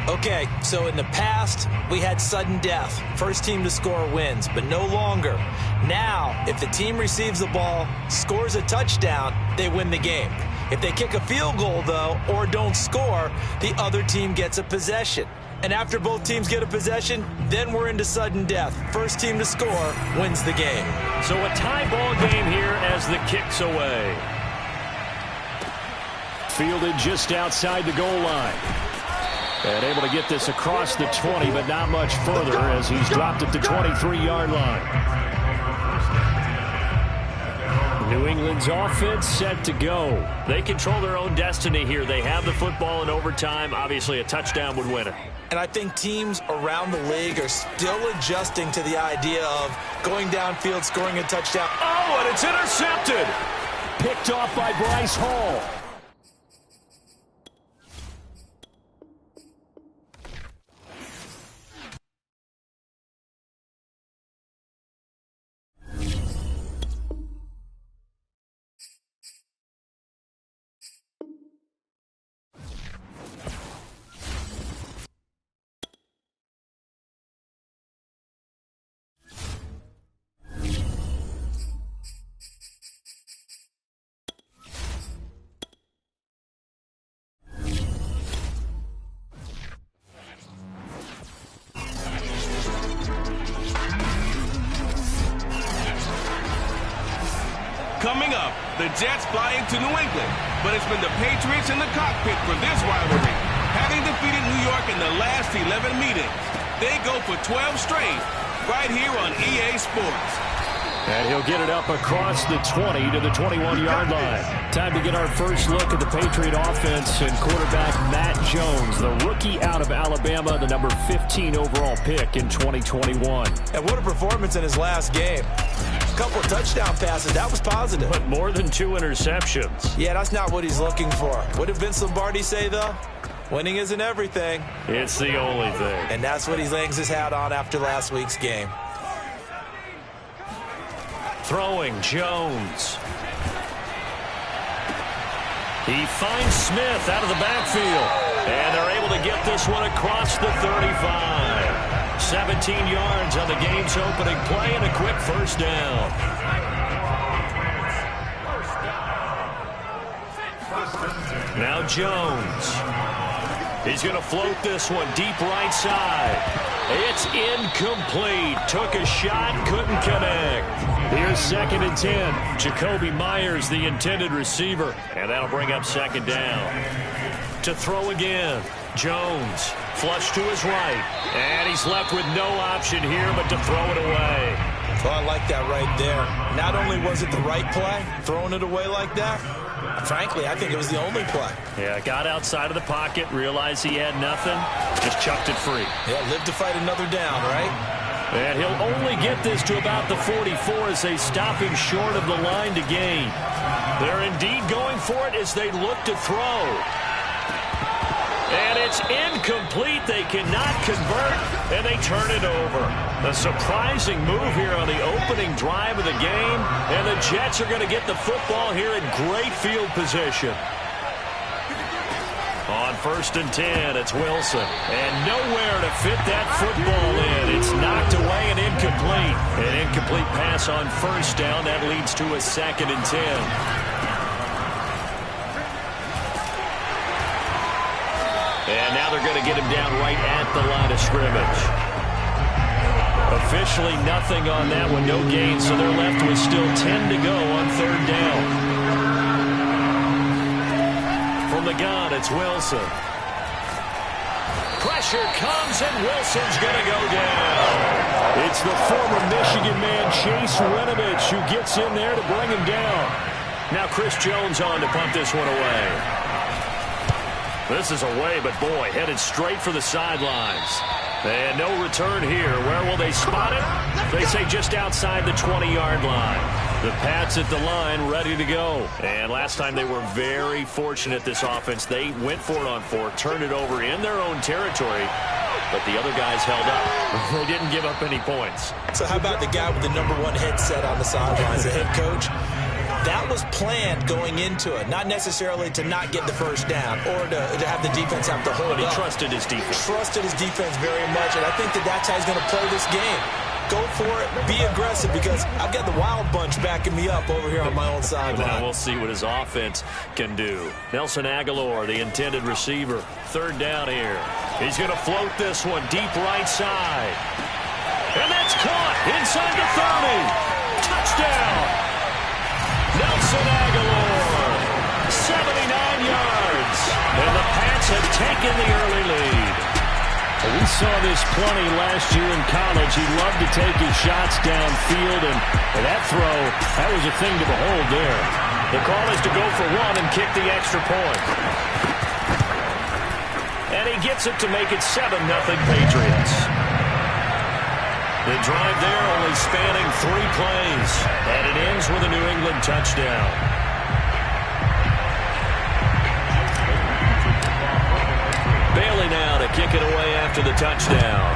Okay, so in the past, we had sudden death. First team to score wins, but no longer. Now, if the team receives the ball, scores a touchdown, they win the game. If they kick a field goal, though, or don't score, the other team gets a possession. And after both teams get a possession, then we're into sudden death. First team to score wins the game. So a tie ball game here as the kick's away. Fielded just outside the goal line. And able to get this across the 20, but not much further as he's dropped it to 23-yard line. New England's offense set to go. They control their own destiny here. They have the football in overtime. Obviously, a touchdown would win it. And I think teams around the league are still adjusting to the idea of going downfield, scoring a touchdown. Oh, and it's intercepted. Picked off by Bryce Hall. Coming up, the Jets fly into New England, but it's been the Patriots in the cockpit for this rivalry. Having defeated New York in the last 11 meetings, they go for 12 straight right here on EA Sports. And he'll get it up across the 20 to the 21-yard line. Time to get our first look at the Patriot offense and quarterback Matt Jones, the rookie out of Alabama, the number 15 overall pick in 2021. And what a performance in his last game. A couple touchdown passes, that was positive. But more than 2 interceptions. Yeah, that's not what he's looking for. What did Vince Lombardi say, though? Winning isn't everything. It's the only thing. And that's what he hangs his hat on after last week's game. Throwing Jones. He finds Smith out of the backfield. And they're able to get this one across the 35. 17 yards on the game's opening play and a quick first down. Now Jones. He's going to float this one deep right side. It's incomplete. Took a shot, couldn't connect. Here's 2nd and 10. Jacoby Myers, the intended receiver. And that'll bring up 2nd down. To throw again. Jones, flush to his right. And he's left with no option here but to throw it away. Well, I like that right there. Not only was it the right play, throwing it away like that, frankly, I think it was the only play. Yeah, got outside of the pocket, realized he had nothing, just chucked it free. Yeah, live to fight another down, right? And he'll only get this to about the 44 as they stop him short of the line to gain. They're indeed going for it as they look to throw. And it's incomplete. They cannot convert, and they turn it over. A surprising move here on the opening drive of the game, and the Jets are going to get the football here in great field position. On 1st and 10, it's Wilson. And nowhere to fit that football in. It's knocked away and incomplete. An incomplete pass on 1st down. That leads to a 2nd and 10. And now they're going to get him down right at the line of scrimmage. Officially nothing on that one, no gain, so they're left with still 10 to go on 3rd down. From the gun, it's Wilson. Pressure comes, and Wilson's going to go down. It's the former Michigan man, Chase Winovich, who gets in there to bring him down. Now Chris Jones on to punt this one away. This is away, but boy, headed straight for the sidelines. And no return here. Where will they spot it? They say just outside the 20-yard line. The Pats at the line, ready to go. And last time they were very fortunate, this offense. They went for it on 4, turned it over in their own territory, but the other guys held up. They didn't give up any points. So how about the guy with the #1 headset on the sidelines, the head coach? That was planned going into it, not necessarily to not get the first down or to have the defense have to hold But he up. trusted his defense. Trusted his defense very much, and I think that's how he's going to play this game. Go for it, be aggressive, because I've got the wild bunch backing me up over here on my own sideline. Now we'll see what his offense can do. Nelson Aguilar, the intended receiver. 3rd down here. He's going to float this one deep right side. And that's caught inside the 30. Touchdown. Nelson Aguilar, 79 yards. And the Pats have taken the early lead. We saw this plenty last year in college. He loved to take his shots downfield, and that throw, that was a thing to behold there. The call is to go for 1 and kick the extra point. And he gets it to make it 7-0 Patriots. The drive there only spanning 3 plays, and it ends with a New England touchdown. Bailey now to kick it away after the touchdown.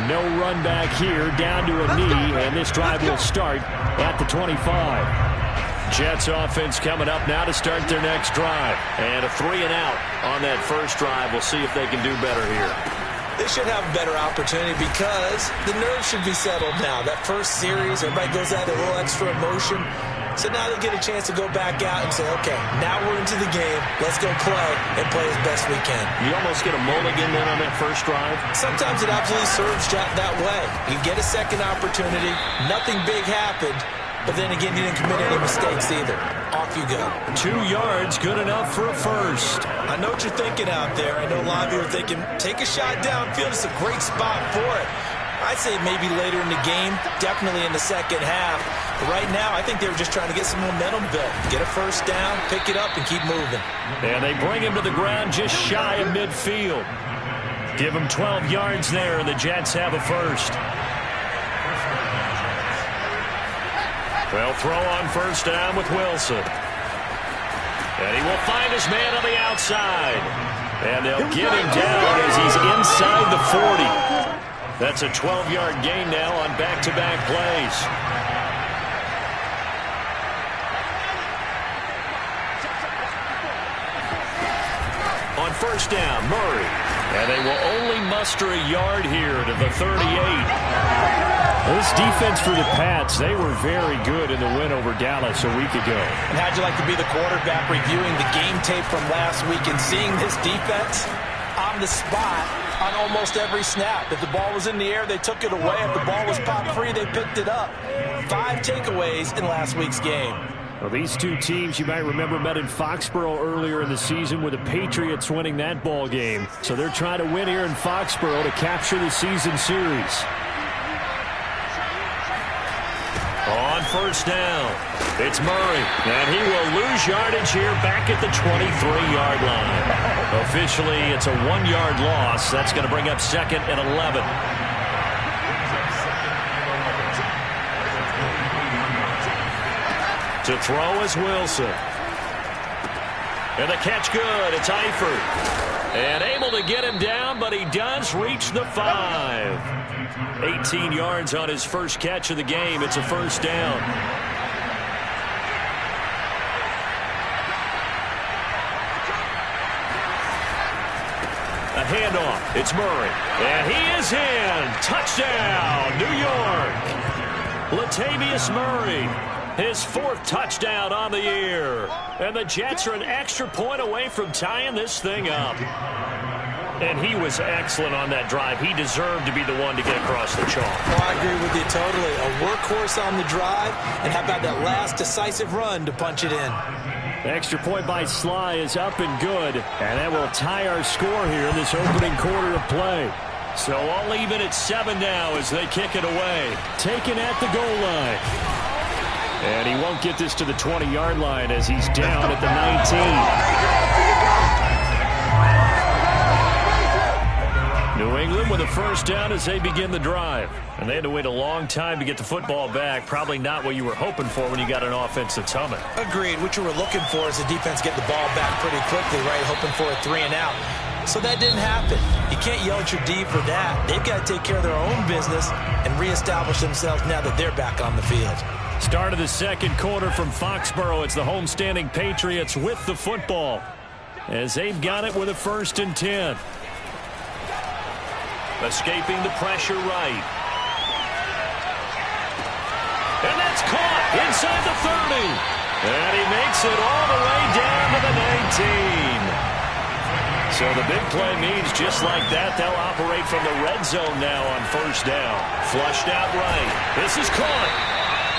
No run back here, down to a knee, and this drive will start at the 25. Jets offense coming up now to start their next drive. And a 3-and-out on that first drive. We'll see if they can do better here. They should have a better opportunity because the nerves should be settled now. That first series, everybody goes out a little extra emotion. So now they get a chance to go back out and say, okay, now we're into the game. Let's go play and play as best we can. You almost get a mulligan then on that first drive? Sometimes it absolutely serves that way. You get a second opportunity. Nothing big happened. But then again, you didn't commit any mistakes either. Off you go. 2 yards, good enough for a first. I know what you're thinking out there. I know a lot of you are thinking, take a shot downfield. It's a great spot for it. I'd say maybe later in the game, definitely in the second half. But right now, I think they were just trying to get some momentum built. Get a first down, pick it up, and keep moving. And they bring him to the ground just shy of midfield. Give him 12 yards there, and the Jets have a first. They'll throw on first down with Wilson. And he will find his man on the outside. And they'll get him down as he's inside the 40. That's a 12-yard gain now on back-to-back plays. On first down, Murray. And they will only muster a yard here to the 38. This defense for the Pats, they were very good in the win over Dallas a week ago. And how'd you like to be the quarterback reviewing the game tape from last week and seeing this defense on the spot on almost every snap? If the ball was in the air, they took it away. If the ball was popped free, they picked it up. 5 takeaways in last week's game. Well, these two teams, you might remember, met in Foxborough earlier in the season with the Patriots winning that ball game. So they're trying to win here in Foxborough to capture the season series. On first down, it's Murray, and he will lose yardage here back at the 23-yard line. Officially, it's a 1-yard loss. That's going to bring up 2nd and 11. To throw is Wilson. And the catch good. It's Eifert. And able to get him down, but he does reach the 5. 18 yards on his first catch of the game. It's a first down. A handoff. It's Murray. And he is in. Touchdown, New York. Latavius Murray. His 4th touchdown on the year. And the Jets are an extra point away from tying this thing up. And he was excellent on that drive. He deserved to be the one to get across the chalk. Oh, I agree with you totally. A workhorse on the drive. And how about that last decisive run to punch it in? The extra point by Sly is up and good. And that will tie our score here in this opening quarter of play. So I'll leave it at 7 now as they kick it away. Taken at the goal line. And he won't get this to the 20-yard line as he's down at the 19. New England with a first down as they begin the drive. And they had to wait a long time to get the football back. Probably not what you were hoping for when you got an offense that's humming. Agreed. What you were looking for is the defense getting the ball back pretty quickly, right? Hoping for a 3 and out. So that didn't happen. You can't yell at your D for that. They've got to take care of their own business and reestablish themselves now that they're back on the field. Start of the second quarter from Foxborough. It's the homestanding Patriots with the football as they've got it with a 1st and 10. Escaping the pressure right. And that's caught inside the 30. And he makes it all the way down to the 19. So the big play means just like that, they'll operate from the red zone now on 1st down. Flushed out right. This is caught.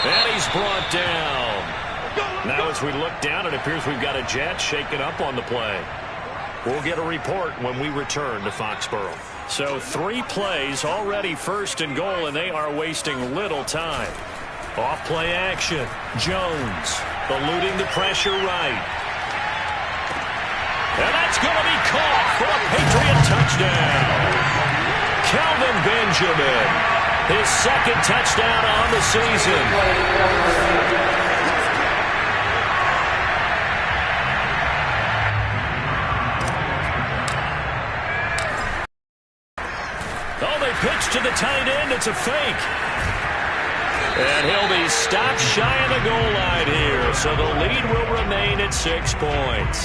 And he's brought down. Now as we look down, it appears we've got a Jet shaken up on the play. We'll get a report when we return to Foxborough. So 3 plays, already 1st and goal, and they are wasting little time. Off play action. Jones eluding the pressure right. And that's going to be caught for a Patriot touchdown. Calvin Benjamin, his 2nd touchdown on the season. Oh, they pitch to the tight end. It's a fake. And he'll be stopped shy of the goal line here. So the lead will remain at 6 points.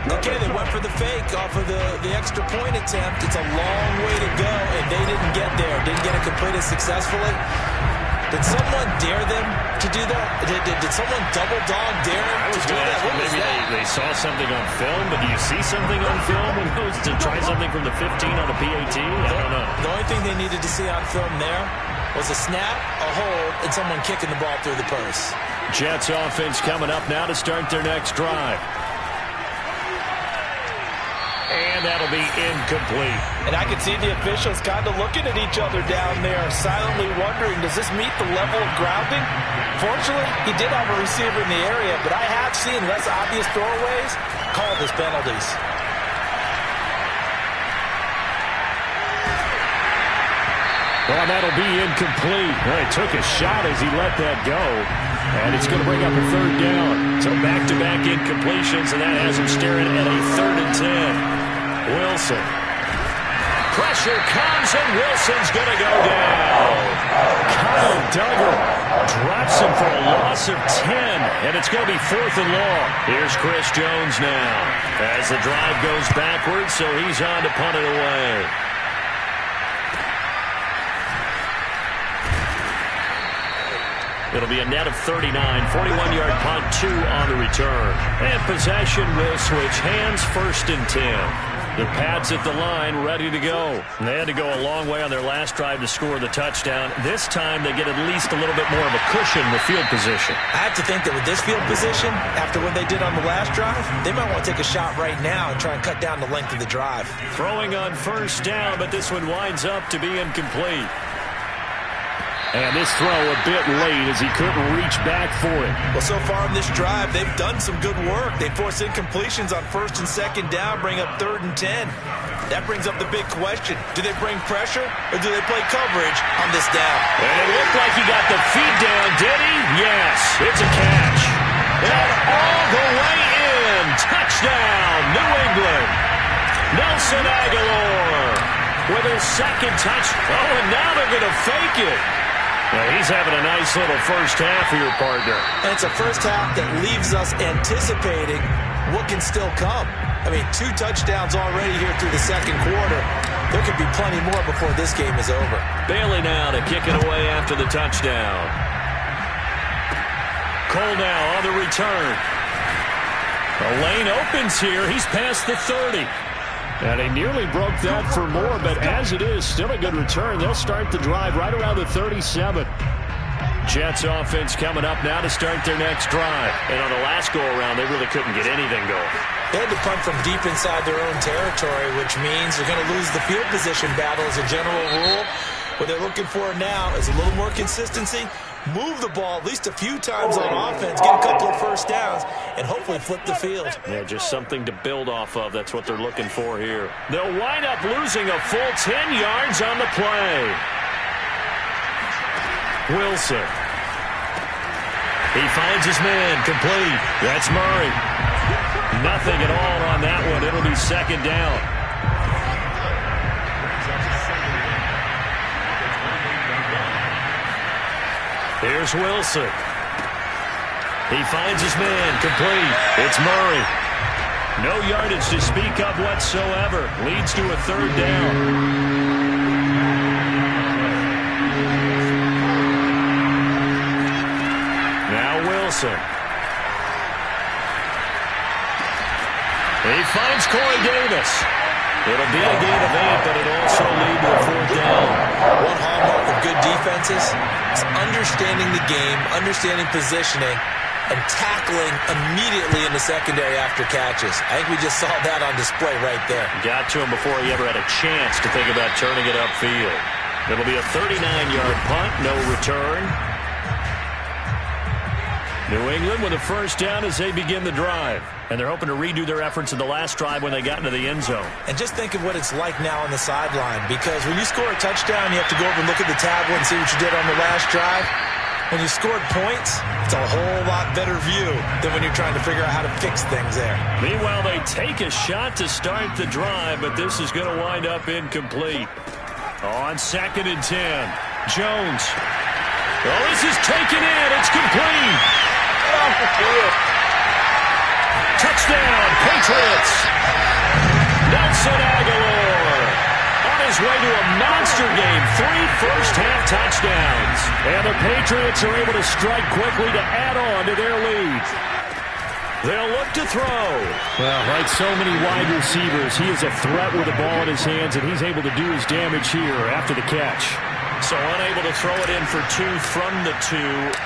Okay, they went for the fake off of the extra point attempt. It's a long way to go, and they didn't get there. Didn't get it completed successfully. Did someone dare them to do that? Did someone double dog dare them to do that? Maybe they saw something on film, but do you see something on film when it goes to try something from the 15 on a PAT? I don't know. The only thing they needed to see on film there was a snap, a hold, and someone kicking the ball through the purse. Jets offense coming up now to start their next drive. And that'll be incomplete. And I can see the officials kind of looking at each other down there, silently wondering, does this meet the level of grounding? Fortunately, he did have a receiver in the area, but I have seen less obvious throwaways called as penalties. Well, that'll be incomplete. Well, he took a shot as he let that go. And it's going to bring up a 3rd down. So back-to-back incompletions, and that has him staring at a 3rd and 10. Wilson. Pressure comes, and Wilson's going to go down. Kyle Duggar drops him for a loss of 10, and it's going to be 4th and long. Here's Chris Jones now as the drive goes backwards, so he's on to punt it away. It'll be a net of 39, 41-yard punt, 2 on the return. And possession will switch hands, 1st and 10. The Pats at the line, ready to go. And they had to go a long way on their last drive to score the touchdown. This time they get at least a little bit more of a cushion with field position. I have to think that with this field position, after what they did on the last drive, they might want to take a shot right now and try and cut down the length of the drive. Throwing on 1st down, but this one winds up to be incomplete. And this throw a bit late as he couldn't reach back for it. Well, so far in this drive, they've done some good work. They force incompletions on 1st and 2nd down, bring up 3rd and 10. That brings up the big question. Do they bring pressure or do they play coverage on this down? And it looked like he got the feet down, did he? Yes, it's a catch. And all the way in. Touchdown, New England. Nelson Aguilar with his 2nd touch. Oh, and now they're going to fake it. Well, he's having a nice little first half for your partner. And it's a first half that leaves us anticipating what can still come. I mean, 2 touchdowns already here through the 2nd quarter. There could be plenty more before this game is over. Bailey now to kick it away after the touchdown. Cole now on the return. The lane opens here. He's past the 30. And he nearly broke that for more, but as it is, still a good return. They'll start the drive right around the 37. Jets offense coming up now to start their next drive. And on the last go-around, they really couldn't get anything going. They had to punt from deep inside their own territory, which means they're going to lose the field position battle as a general rule. What they're looking for now is a little more consistency move the ball at least a few times on offense, get a couple of first downs, and hopefully flip the field. Yeah, just something to build off of. That's what they're looking for here. They'll wind up losing a full 10 yards on the play. Wilson. He finds his man, complete. That's Murray. Nothing at all on that one. It'll be second down. Here's Wilson. He finds his man, complete. It's Murray. No yardage to speak of whatsoever. Leads to a third down. Now Wilson. He finds Corey Davis. It'll be a gain of 8, but it'll also lead to a fourth down. One hallmark of good defenses is understanding the game, understanding positioning, and tackling immediately in the secondary after catches. I think we just saw that on display right there. Got to him before he ever had a chance to think about turning it upfield. It'll be a 39-yard punt, no return. New England with a first down as they begin the drive. And they're hoping to redo their efforts in the last drive when they got into the end zone. And just think of what it's like now on the sideline, because when you score a touchdown, you have to go over and look at the tablet and see what you did on the last drive. When you scored points, it's a whole lot better view than when you're trying to figure out how to fix things there. Meanwhile, they take a shot to start the drive, but this is going to wind up incomplete. On 2nd and 10, Jones. Oh, this is taken in. It's complete. Touchdown, Patriots. Nelson Aguilar on his way to a monster game. 3 first-half touchdowns. And the Patriots are able to strike quickly to add on to their lead. They'll look to throw. Well, like so many wide receivers, he is a threat with the ball in his hands, and he's able to do his damage here after the catch. So unable to throw it in for 2 from the 2.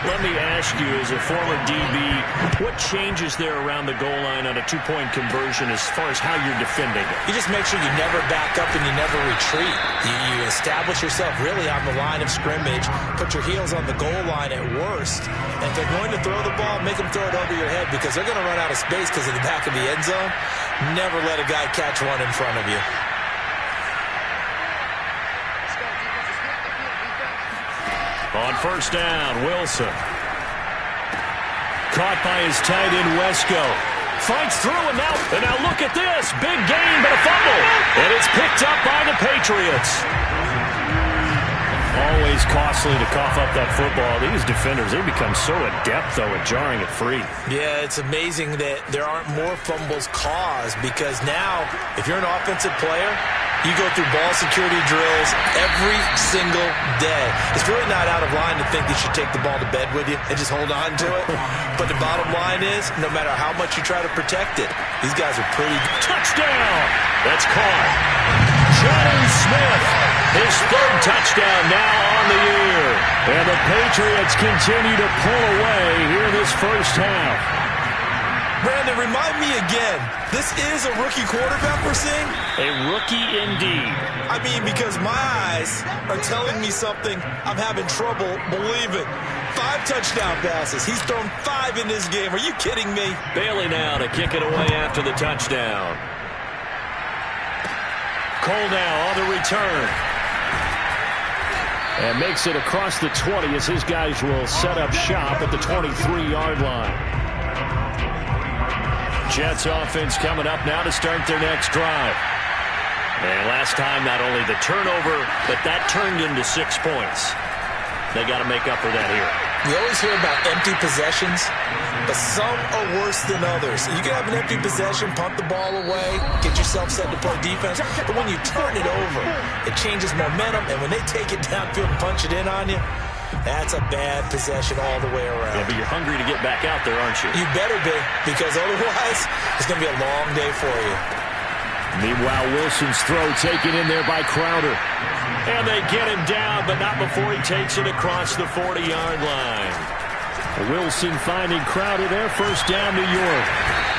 Let me ask you, as a former DB, what changes there around the goal line on a 2-point conversion as far as how you're defending it? You just make sure you never back up and you never retreat. You establish yourself really on the line of scrimmage, put your heels on the goal line at worst, and if they're going to throw the ball, make them throw it over your head because they're going to run out of space because of the back of the end zone. Never let a guy catch one in front of you. On first down, Wilson. Caught by his tight end, Wesco. Fights through, and now look at this. Big gain, but a fumble. And it's picked up by the Patriots. Always costly to cough up that football. These defenders, they become so adept, though, at jarring it free. Yeah, it's amazing that there aren't more fumbles caused because now, if you're an offensive player, you go through ball security drills every single day. It's really not out of line to think you should take the ball to bed with you and just hold on to it. But the bottom line is, no matter how much you try to protect it, these guys are pretty good. Touchdown! That's caught. Johnny Smith, his 3rd touchdown now on the year. And the Patriots continue to pull away here in this first half. Brandon, remind me again, this is a rookie quarterback we're seeing? A rookie indeed. I mean, because my eyes are telling me something I'm having trouble believing. 5 touchdown passes. He's thrown 5 in this game. Are you kidding me? Bailey now to kick it away after the touchdown. Cole now on the return. And makes it across the 20 as his guys will set up shop at the 23-yard line. Jets offense coming up now to start their next drive. And last time, not only the turnover, but that turned into 6 points. They got to make up for that here. You always hear about empty possessions, but some are worse than others. You can have an empty possession, punt the ball away, get yourself set to play defense, but when you turn it over, it changes momentum, and when they take it downfield and punch it in on you, that's a bad possession all the way around. Yeah, but you're hungry to get back out there, aren't you? You better be, because otherwise, it's going to be a long day for you. Meanwhile, Wilson's throw taken in there by Crowder. And they get him down, but not before he takes it across the 40-yard line. Wilson finding Crowder there. First down, New York.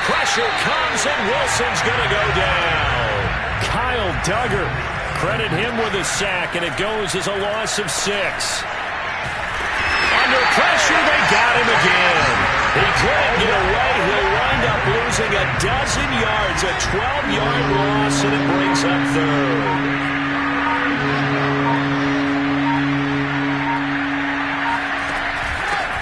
Pressure comes, and Wilson's going to go down. Kyle Duggar. Credit him with a sack, and it goes as a loss of 6. Under pressure, they got him again. He couldn't get away. He'll wind up losing a dozen yards, a 12-yard loss, and it brings up third.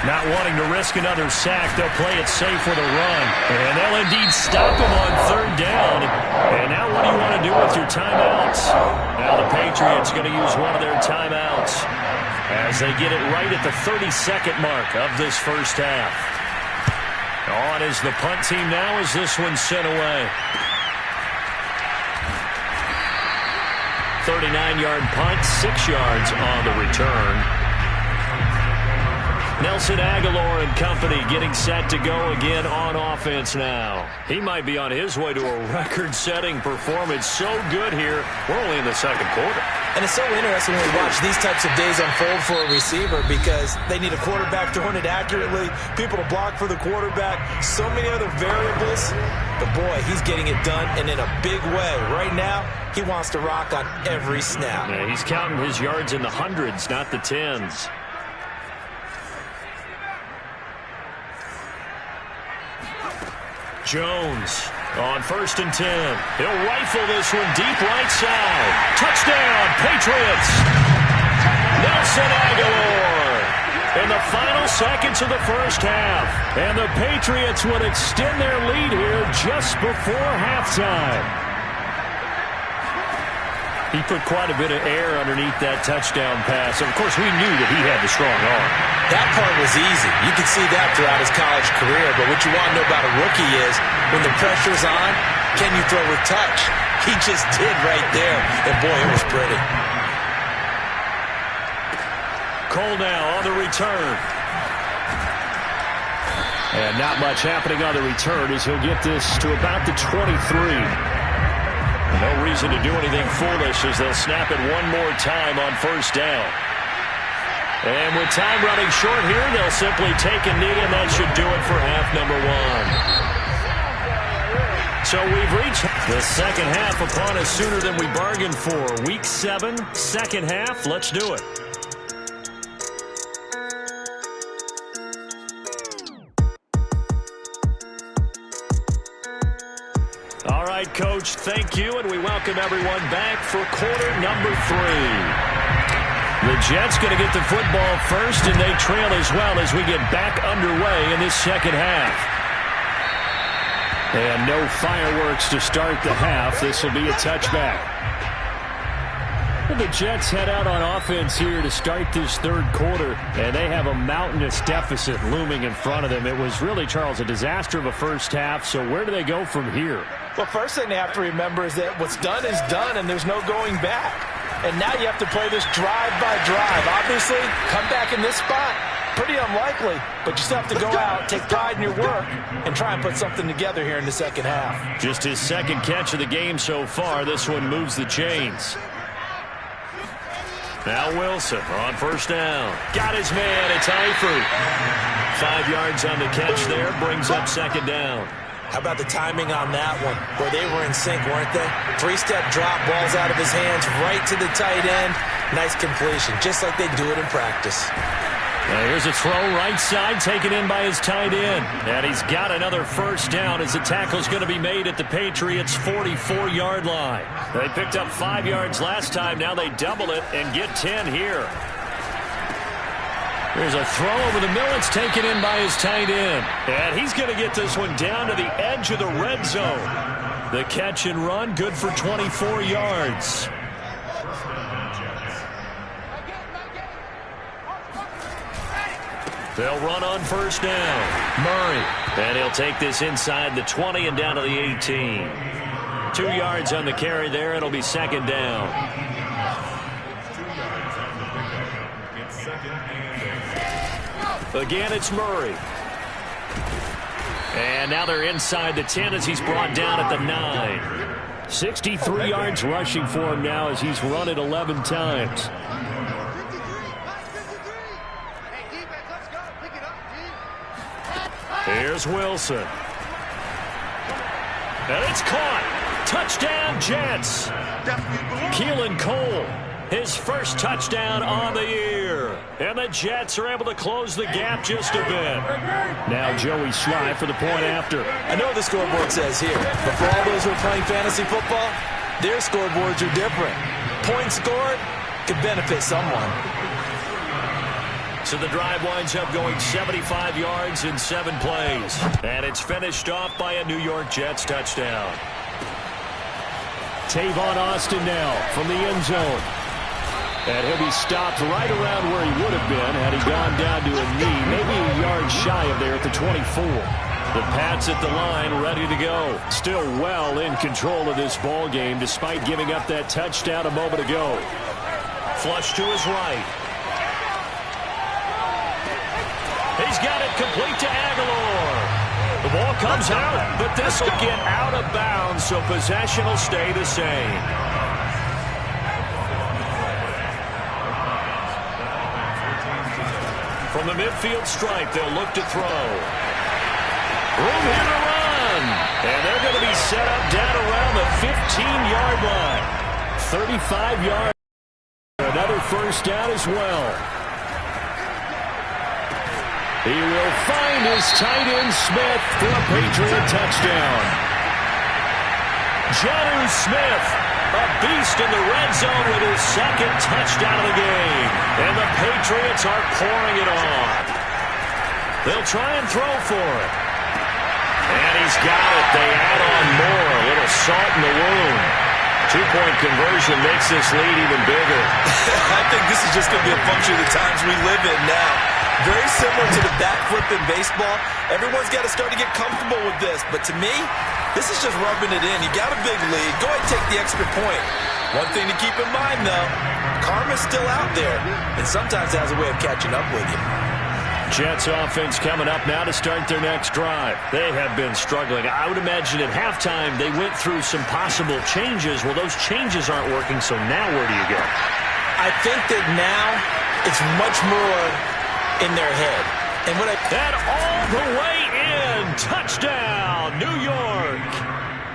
Not wanting to risk another sack, they'll play it safe with a run. And they'll indeed stop him on third down. And now what do you want to do with your timeouts? Now the Patriots going to use one of their timeouts as they get it right at the 32nd mark of this first half. On is the punt team now as this one's sent away. 39-yard punt, 6 yards on the return. Nelson Aguilar and company getting set to go again on offense now. He might be on his way to a record-setting performance. So good here. We're only in the second quarter. And it's so interesting when we watch these types of days unfold for a receiver because they need a quarterback throwing it accurately, people to block for the quarterback, so many other variables. But, boy, he's getting it done and in a big way. Right now, he wants to rock on every snap. Yeah, he's counting his yards in the hundreds, not the tens. Jones on 1st and 10. He'll rifle this one deep right side. Touchdown, Patriots. Nelson Aguilar in the final seconds of the first half. And the Patriots would extend their lead here just before halftime. He put quite a bit of air underneath that touchdown pass. Of course, we knew that he had the strong arm. That part was easy. You could see that throughout his college career. But what you want to know about a rookie is when the pressure's on, can you throw with touch? He just did right there. And, boy, it was pretty. Cole now on the return. And not much happening on the return as he'll get this to about the 23. No reason to do anything foolish as they'll snap it one more time on first down. And with time running short here, they'll simply take a knee, and that should do it for half number one. So we've reached the second half upon us sooner than we bargained for. Week 7, second half. Let's do it. All right, Coach, thank you, and we welcome everyone back for quarter number 3. The Jets going to get the football first, and they trail as well as we get back underway in this second half. And no fireworks to start the half. This will be a touchback. Well, the Jets head out on offense here to start this third quarter, and they have a mountainous deficit looming in front of them. It was really, Charles, a disaster of a first half, so where do they go from here? Well, first thing they have to remember is that what's done is done, and there's no going back. And now you have to play this drive by drive. Obviously, come back in this spot, pretty unlikely, but you still have to go out, take pride in your work, and try and put something together here in the second half. Just his second catch of the game so far. This one moves the chains. Now Wilson on first down. Got his man. It's Eifert. 5 yards on the catch there. Brings up second down. How about the timing on that one, where they were in sync, weren't they? 3-step drop, balls out of his hands, right to the tight end. Nice completion, just like they do it in practice. Now here's a throw right side, taken in by his tight end. And he's got another first down as the tackle's going to be made at the Patriots' 44-yard line. They picked up 5 yards last time. Now they double it and get 10 here. There's a throw over the middle. It's taken in by his tight end. And he's going to get this one down to the edge of the red zone. The catch and run, good for 24 yards. They'll run on first down. Murray. And he'll take this inside the 20 and down to the 18. 2 yards on the carry there. It'll be second down. Again, it's Murray. And now they're inside the 10 as he's brought down at the 9. 63 yards rushing for him now as he's run it 11 times. Here's Wilson. And it's caught. Touchdown, Jets. Keelan Cole His first touchdown on the year. And the Jets are able to close the gap just a bit. Now Joey Sly for the point after. I know the scoreboard says here, but for all those who are playing fantasy football, their scoreboards are different. Points scored could benefit someone. So the drive winds up going 75 yards in 7 plays. And it's finished off by a New York Jets touchdown. Tavon Austin now from the end zone. And he'll be stopped right around where he would have been had he gone down to a knee, maybe a yard shy of there at the 24. The Pats at the line ready to go. Still well in control of this ball game despite giving up that touchdown a moment ago. Flush to his right. He's got it complete to Aguilar. The ball comes out, but this will get out of bounds, so possession will stay the same. From the midfield stripe, they'll look to throw. Room here to run. And they're going to be set up down around the 15-yard line. 35 yards. Another first down as well. He will find his tight end Smith for a Patriot touchdown. Jonnu Smith, a beast in the red zone with his second touchdown of the game. And the Patriots are pouring it on. They'll try and throw for it. And he's got it. They add on more. A little salt in the wound. 2-point conversion makes this lead even bigger. I think this is just going to be a function of the times we live in now. Very similar to the backflip in baseball. Everyone's got to start to get comfortable with this. But to me, this is just rubbing it in. You got a big lead. Go ahead and take the extra point. One thing to keep in mind, though, karma's still out there. And sometimes it has a way of catching up with you. Jets offense coming up now to start their next drive. They have been struggling. I would imagine at halftime they went through some possible changes. Well, those changes aren't working, so now where do you go? I think that now it's much more in their head. And all the way in. Touchdown, New York.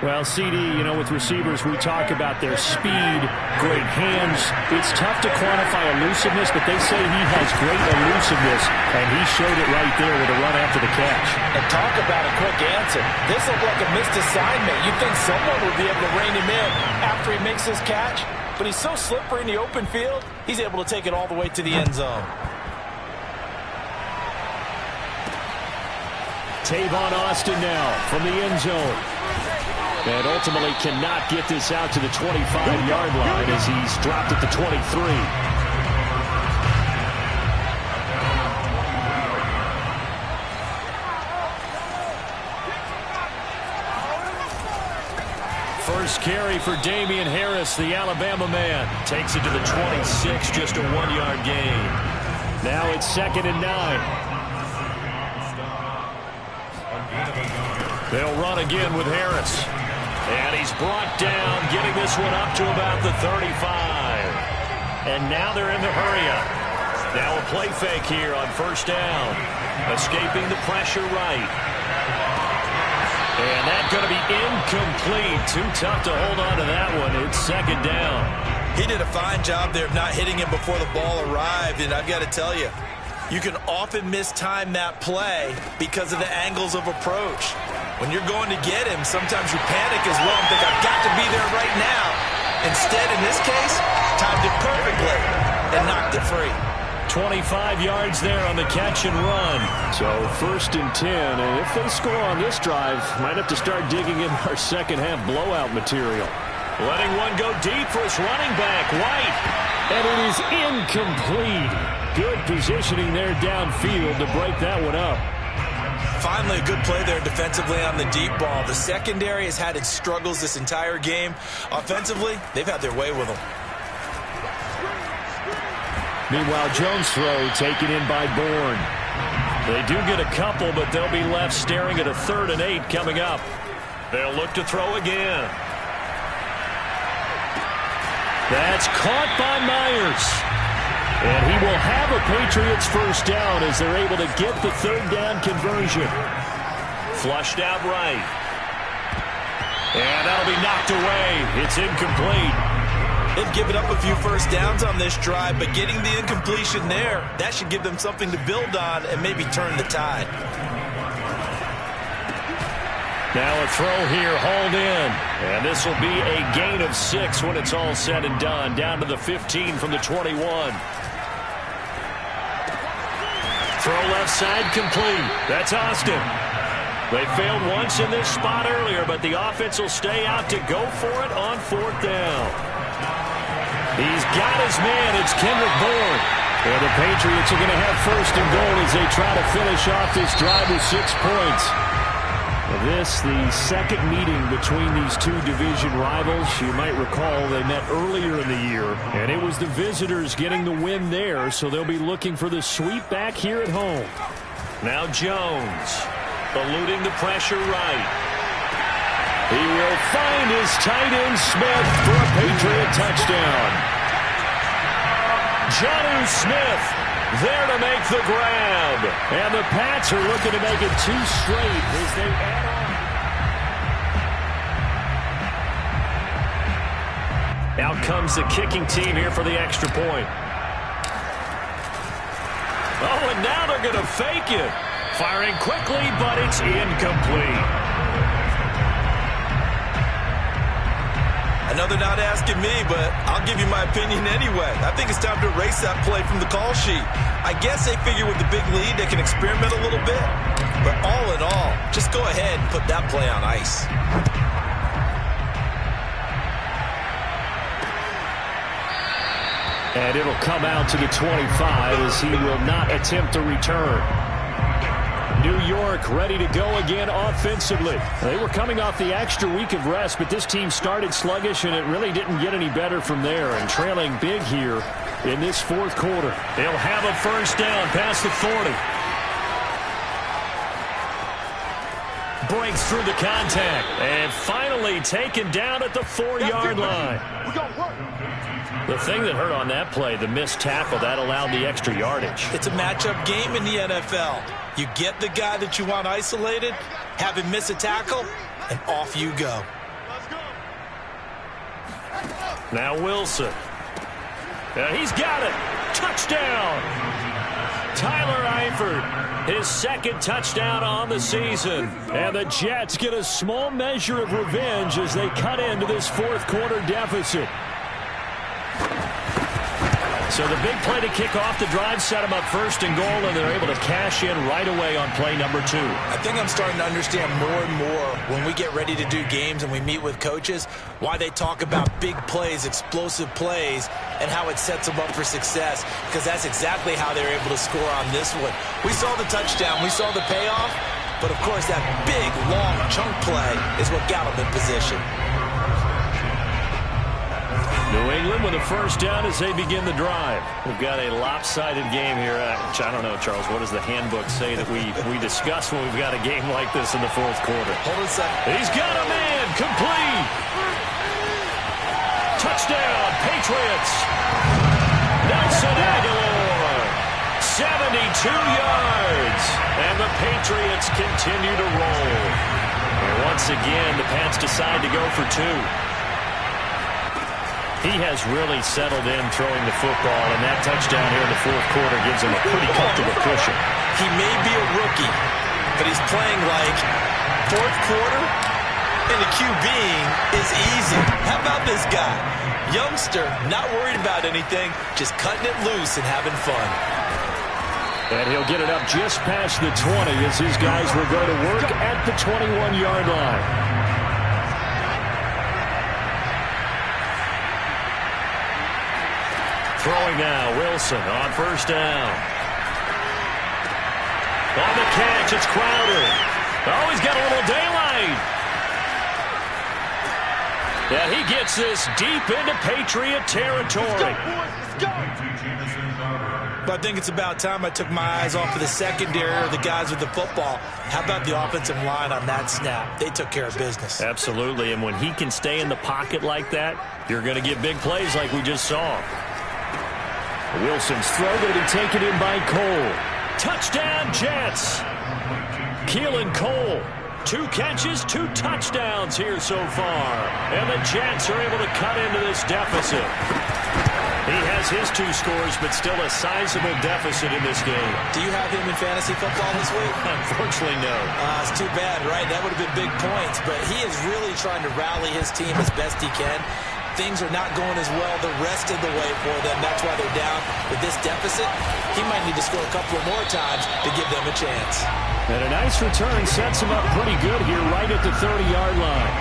Well, CD, with receivers, we talk about their speed, great hands. It's tough to quantify elusiveness, but they say he has great elusiveness, and he showed it right there with a run after the catch. And talk about a quick answer. This looked like a missed assignment. You'd think someone would be able to rein him in after he makes his catch, but he's so slippery in the open field, he's able to take it all the way to the end zone. Tavon Austin now from the end zone. And ultimately cannot get this out to the 25-yard line as he's dropped at the 23. First carry for Damian Harris, the Alabama man. Takes it to the 26, just a 1-yard gain. Now it's 2nd and 9. They'll run again with Harris. And he's brought down, getting this one up to about the 35. And now they're in the hurry-up. Now a play fake here on first down. Escaping the pressure right. And that's going to be incomplete. Too tough to hold on to that one. It's 2nd down. He did a fine job there of not hitting him before the ball arrived. And I've got to tell you, you can often mistime that play because of the angles of approach. When you're going to get him, sometimes you panic as well and think, I've got to be there right now. Instead, in this case, timed it perfectly and knocked it free. 25 yards there on the catch and run. So 1st and 10, and if they score on this drive, might have to start digging in our second half blowout material. Letting one go deep for his running back, White. And it is incomplete. Good positioning there downfield to break that one up. Finally, a good play there defensively on the deep ball. The secondary has had its struggles this entire game. Offensively, they've had their way with them. Meanwhile, Jones' throw taken in by Bourne. They do get a couple, but they'll be left staring at a 3rd and 8 coming up. They'll look to throw again. That's caught by Myers. And he will have a Patriots first down as they're able to get the 3rd down conversion. Flushed out right. And that'll be knocked away. It's incomplete. They've given up a few first downs on this drive, but getting the incompletion there, that should give them something to build on and maybe turn the tide. Now a throw here, hauled in. And this will be a gain of 6 when it's all said and done. Down to the 15 from the 21. Throw left side complete. That's Austin. They failed once in this spot earlier, but the offense will stay out to go for it on 4th down. He's got his man. It's Kendrick Bourne. And the Patriots are going to have 1st and goal as they try to finish off this drive with 6 points. This, the second meeting between these two division rivals. You might recall they met earlier in the year, and it was the visitors getting the win there, so they'll be looking for the sweep back here at home. Now Jones, eluding the pressure right. He will find his tight end Smith for a Patriot touchdown. Jonnu Smith there to make the grab. And the Pats are looking to make it 2 straight as they add on. Out comes the kicking team here for the extra point. Oh, and now they're going to fake it. Firing quickly, but it's incomplete. Another not asking me, but I'll give you my opinion anyway. I think it's time to erase that play from the call sheet. I guess they figure with the big lead they can experiment a little bit. But all in all, just go ahead and put that play on ice. And it'll come out to the 25 as he will not attempt to return. New York ready to go again offensively. They were coming off the extra week of rest, but this team started sluggish, and it really didn't get any better from there. And trailing big here in this 4th quarter. They'll have a 1st down past the 40. Breaks through the contact. And finally taken down at the 4-yard line. The thing that hurt on that play, the missed tackle, that allowed the extra yardage. It's a matchup game in the NFL. You get the guy that you want isolated, have him miss a tackle, and off you go. Now Wilson. He's got it. Touchdown. Tyler Eifert, his 2nd touchdown on the season. And the Jets get a small measure of revenge as they cut into this 4th quarter deficit. So the big play to kick off the drive set them up 1st and goal, and they're able to cash in right away on play number 2. I think I'm starting to understand more and more when we get ready to do games and we meet with coaches why they talk about big plays, explosive plays, and how it sets them up for success, because that's exactly how they're able to score on this one. We saw the touchdown. We saw the payoff. But, of course, that big, long chunk play is what got them in position. New England with a 1st down as they begin the drive. We've got a lopsided game here. Which I don't know, Charles. What does the handbook say that we discuss when we've got a game like this in the 4th quarter? Hold on a second. He's got a man. Complete. Touchdown, Patriots. Nelson Aguilar. 72 yards. And the Patriots continue to roll. And once again, the Pats decide to go for 2. He has really settled in throwing the football, and that touchdown here in the 4th quarter gives him a pretty comfortable cushion. He may be a rookie, but he's playing like 4th quarter, and the QBing is easy. How about this guy? Youngster, not worried about anything, just cutting it loose and having fun. And he'll get it up just past the 20 as his guys will go to work at the 21-yard line. Throwing now, Wilson on 1st down. On the catch, it's Crowder. Oh, he's got a little daylight. Yeah, he gets this deep into Patriot territory. But I think it's about time I took my eyes off of the secondary or the guys with the football. How about the offensive line on that snap? They took care of business. Absolutely, and when he can stay in the pocket like that, you're going to get big plays like we just saw. Wilson's throw going to be taken in by Cole. Touchdown, Jets. Keelan Cole 2 catches, 2 touchdowns here so far. And the Jets are able to cut into this deficit. He has his 2 scores, but still a sizable deficit in this game. Do you have him in fantasy football this week? Unfortunately, no. It's too bad, right? That would have been big points. But he is really trying to rally his team as best he can. Things are not going as well the rest of the way for them. That's why they're down with this deficit. He might need to score a couple of more times to give them a chance. And a nice return sets him up pretty good here right at the 30-yard line.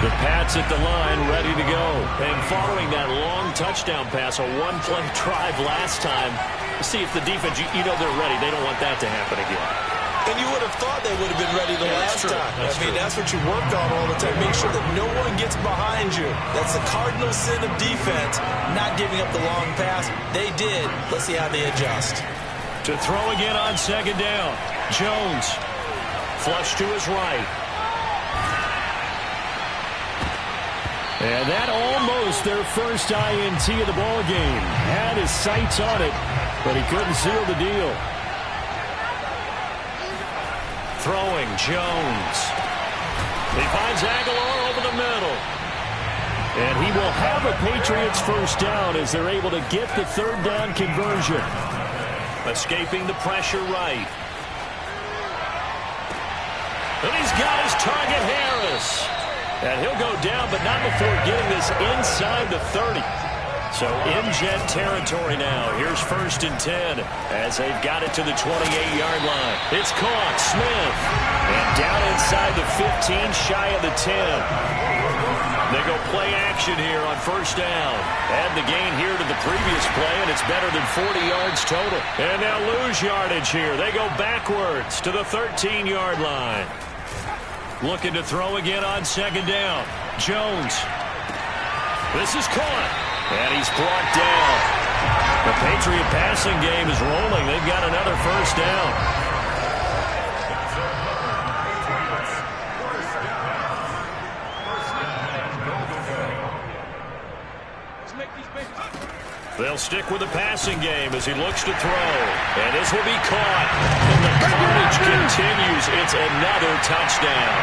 The Pats at the line, ready to go. And following that long touchdown pass, a one-play drive last time, see if the defense, you know they're ready. They don't want that to happen again. And you would have thought they would have been ready the last time. That's what you work on all the time. Make sure that no one gets behind you. That's the cardinal sin of defense, not giving up the long pass. They did. Let's see how they adjust. To throw again on 2nd down. Jones. Flush to his right. And that almost their first INT of the ball game. Had his sights on it, but he couldn't seal the deal. Throwing, Jones. He finds Aguilar over the middle. And he will have a Patriots first down as they're able to get the 3rd down conversion. Escaping the pressure right. And he's got his target, Harris. And he'll go down, but not before getting this inside the 30. So in Jet territory now. Here's 1st and 10 as they've got it to the 28-yard line. It's caught. Smith. And down inside the 15, shy of the 10. They go play action here on 1st down. Add the gain here to the previous play, and it's better than 40 yards total. And they'll lose yardage here. They go backwards to the 13-yard line. Looking to throw again on 2nd down. Jones. This is caught. And he's brought down. The Patriot passing game is rolling. They've got another 1st down. They'll stick with the passing game as he looks to throw. And this will be caught. And the carnage continues. It's another touchdown.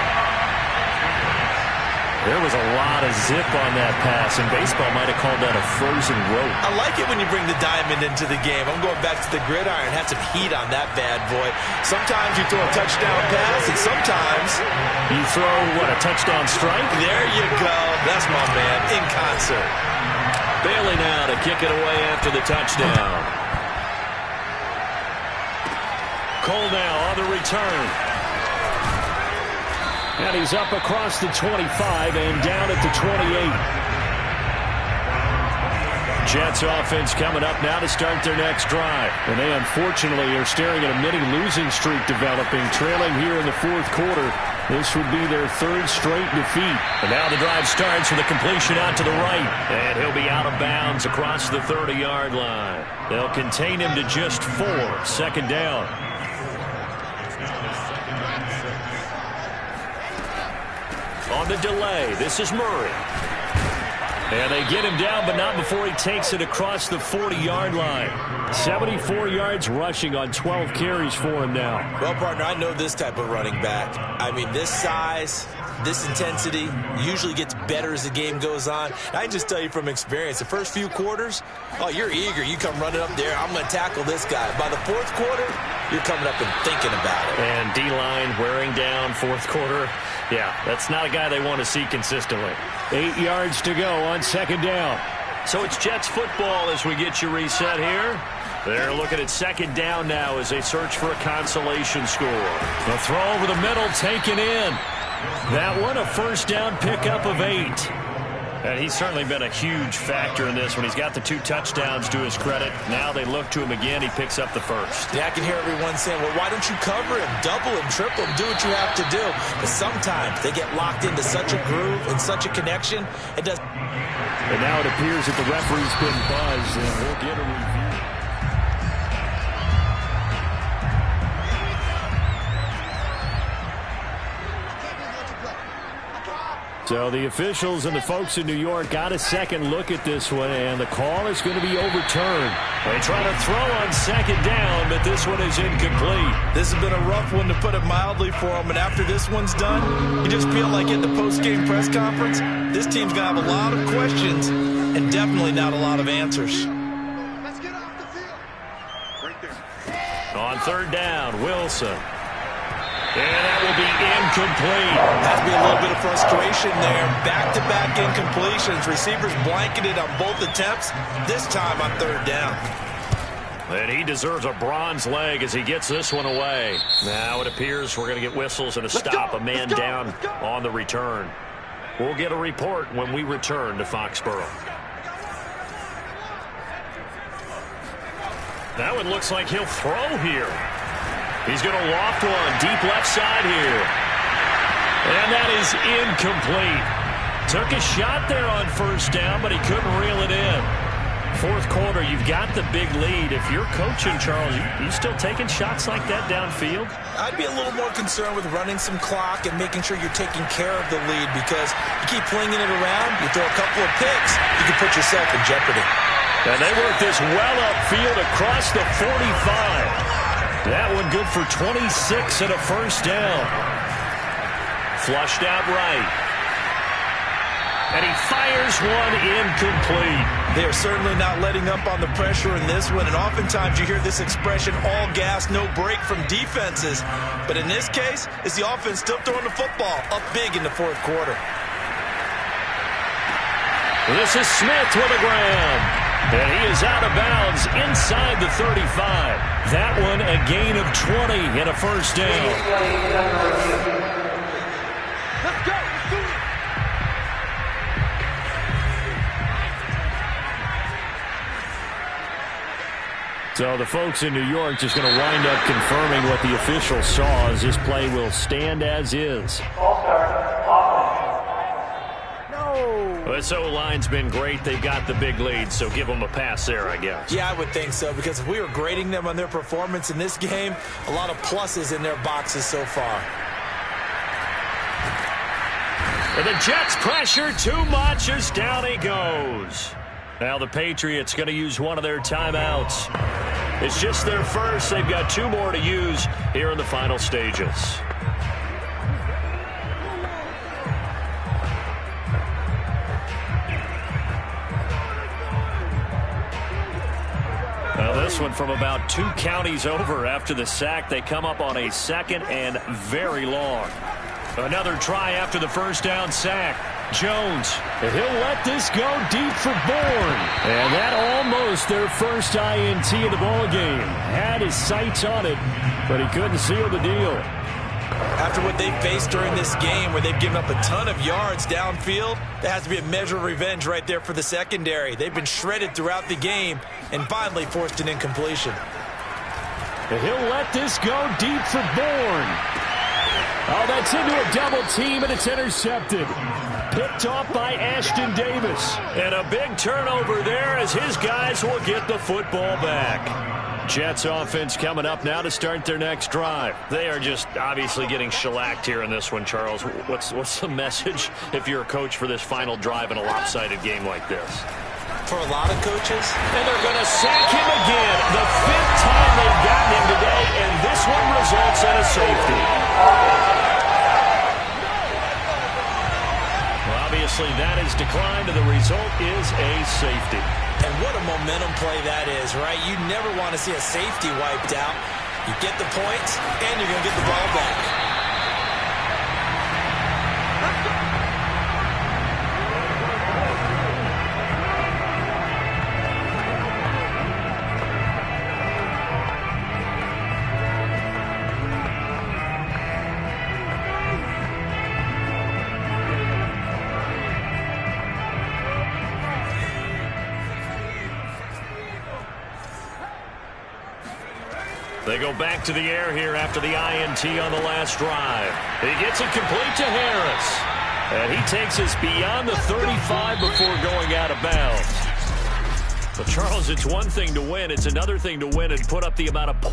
There was a lot of zip on that pass, and baseball might have called that a frozen rope. I like it when you bring the diamond into the game. I'm going back to the gridiron. Had some heat on that bad boy. Sometimes you throw a touchdown pass, and sometimes you throw, a touchdown strike? There you go. That's my man, in concert. Bailey now to kick it away after the touchdown. Cole now on the return. And he's up across the 25 and down at the 28. Jets offense coming up now to start their next drive. And they unfortunately are staring at a mini losing streak developing, trailing here in the 4th quarter. This would be their 3rd straight defeat. And now the drive starts with a completion out to the right. And he'll be out of bounds across the 30-yard line. They'll contain him to just 4. 2nd down. On the delay, this is Murray. And they get him down, but not before he takes it across the 40-yard line. 74 yards rushing on 12 carries for him now. Well, partner, I know this type of running back. I mean, this size, this intensity usually gets better as the game goes on. I can just tell you from experience, the first few quarters, oh, you're eager. You come running up there, I'm going to tackle this guy. By the 4th quarter, you're coming up and thinking about it. And D-line wearing down 4th quarter. Yeah, that's not a guy they want to see consistently. 8 yards to go on 2nd down. So it's Jets football as we get you reset here. They're looking at 2nd down now as they search for a consolation score. The throw over the middle taken in. That one a 1st down pickup of 8. And he's certainly been a huge factor in this when he's got the 2 touchdowns to his credit. Now they look to him again. He picks up the 1st. Yeah, I can hear everyone saying, well, why don't you cover him, double him, triple him, do what you have to do. But sometimes they get locked into such a groove and such a connection, it doesn't. And now it appears that the referee's been buzzed, and we'll get a review. So the officials and the folks in New York got a second look at this one, and the call is going to be overturned. They try to throw on second down, but this one is incomplete. This has been a rough one, to put it mildly, for them. And after this one's done, you just feel like at the post-game press conference, this team's going to have a lot of questions and definitely not a lot of answers. Let's get off the field. Right there. On third down, Wilson. And that will be incomplete. Has to be a little bit of frustration there. Back-to-back incompletions. Receivers blanketed on both attempts, this time on third down. And he deserves a bronze leg as he gets this one away. Now it appears we're going to get whistles and a stop. A man down on the return. We'll get a report when we return to Foxborough. Now it looks like he'll throw here. He's going to loft one deep left side here. And that is incomplete. Took a shot there on first down, but he couldn't reel it in. Fourth quarter, you've got the big lead. If you're coaching, Charles, you still taking shots like that downfield? I'd be a little more concerned with running some clock and making sure you're taking care of the lead, because you keep flinging it around, you throw a couple of picks, you can put yourself in jeopardy. And they work this well upfield across the 45. That one good for 26 and a first down. Flushed out right. And he fires one incomplete. They're certainly not letting up on the pressure in this one, and oftentimes you hear this expression, all gas, no break, from defenses. But in this case, it's the offense still throwing the football up big in the fourth quarter. This is Smith with a grab. And he is out of bounds inside the 35. That one a gain of 20 and a first down. Let's go. Let's do it. So the folks in New York just going to wind up confirming what the official saw, as this play will stand as is. This O-line's been great. They've got the big lead, so give them a pass there, I guess. Yeah, I would think so, because if we were grading them on their performance in this game, a lot of pluses in their boxes so far. And the Jets pressure too much as down he goes. Now the Patriots going to use one of their timeouts. It's just their first. They've got two more to use here in the final stages. This one from about 2 counties over after the sack. They come up on a second and very long. Another try after the first down sack. Jones, he'll let this go deep for Bourne. And that almost their first INT of the ball game. Had his sights on it, but he couldn't seal the deal. After what they faced during this game, where they've given up a ton of yards downfield, there has to be a measure of revenge right there for the secondary. They've been shredded throughout the game and finally forced an incompletion. And he'll let this go deep for Bourne. Oh, that's into a double team, and it's intercepted. Picked off by Ashton Davis. And a big turnover there as his guys will get the football back. Jets offense coming up now to start their next drive. They are just obviously getting shellacked here in this one, Charles. What's the message if you're a coach for this final drive in a lopsided game like this? For a lot of coaches. And they're going to sack him again. The 5th time they've gotten him today, and this one results in a safety. Well, obviously that is declined, and the result is a safety. And what a momentum play that is, right? You never want to see a safety wiped out. You get the points, and you're going to get the ball back. They go back to the air here after the INT on the last drive. He gets it complete to Harris. And he takes us beyond the 35 before going out of bounds. But, Charles, it's one thing to win. It's another thing to win and put up the amount of points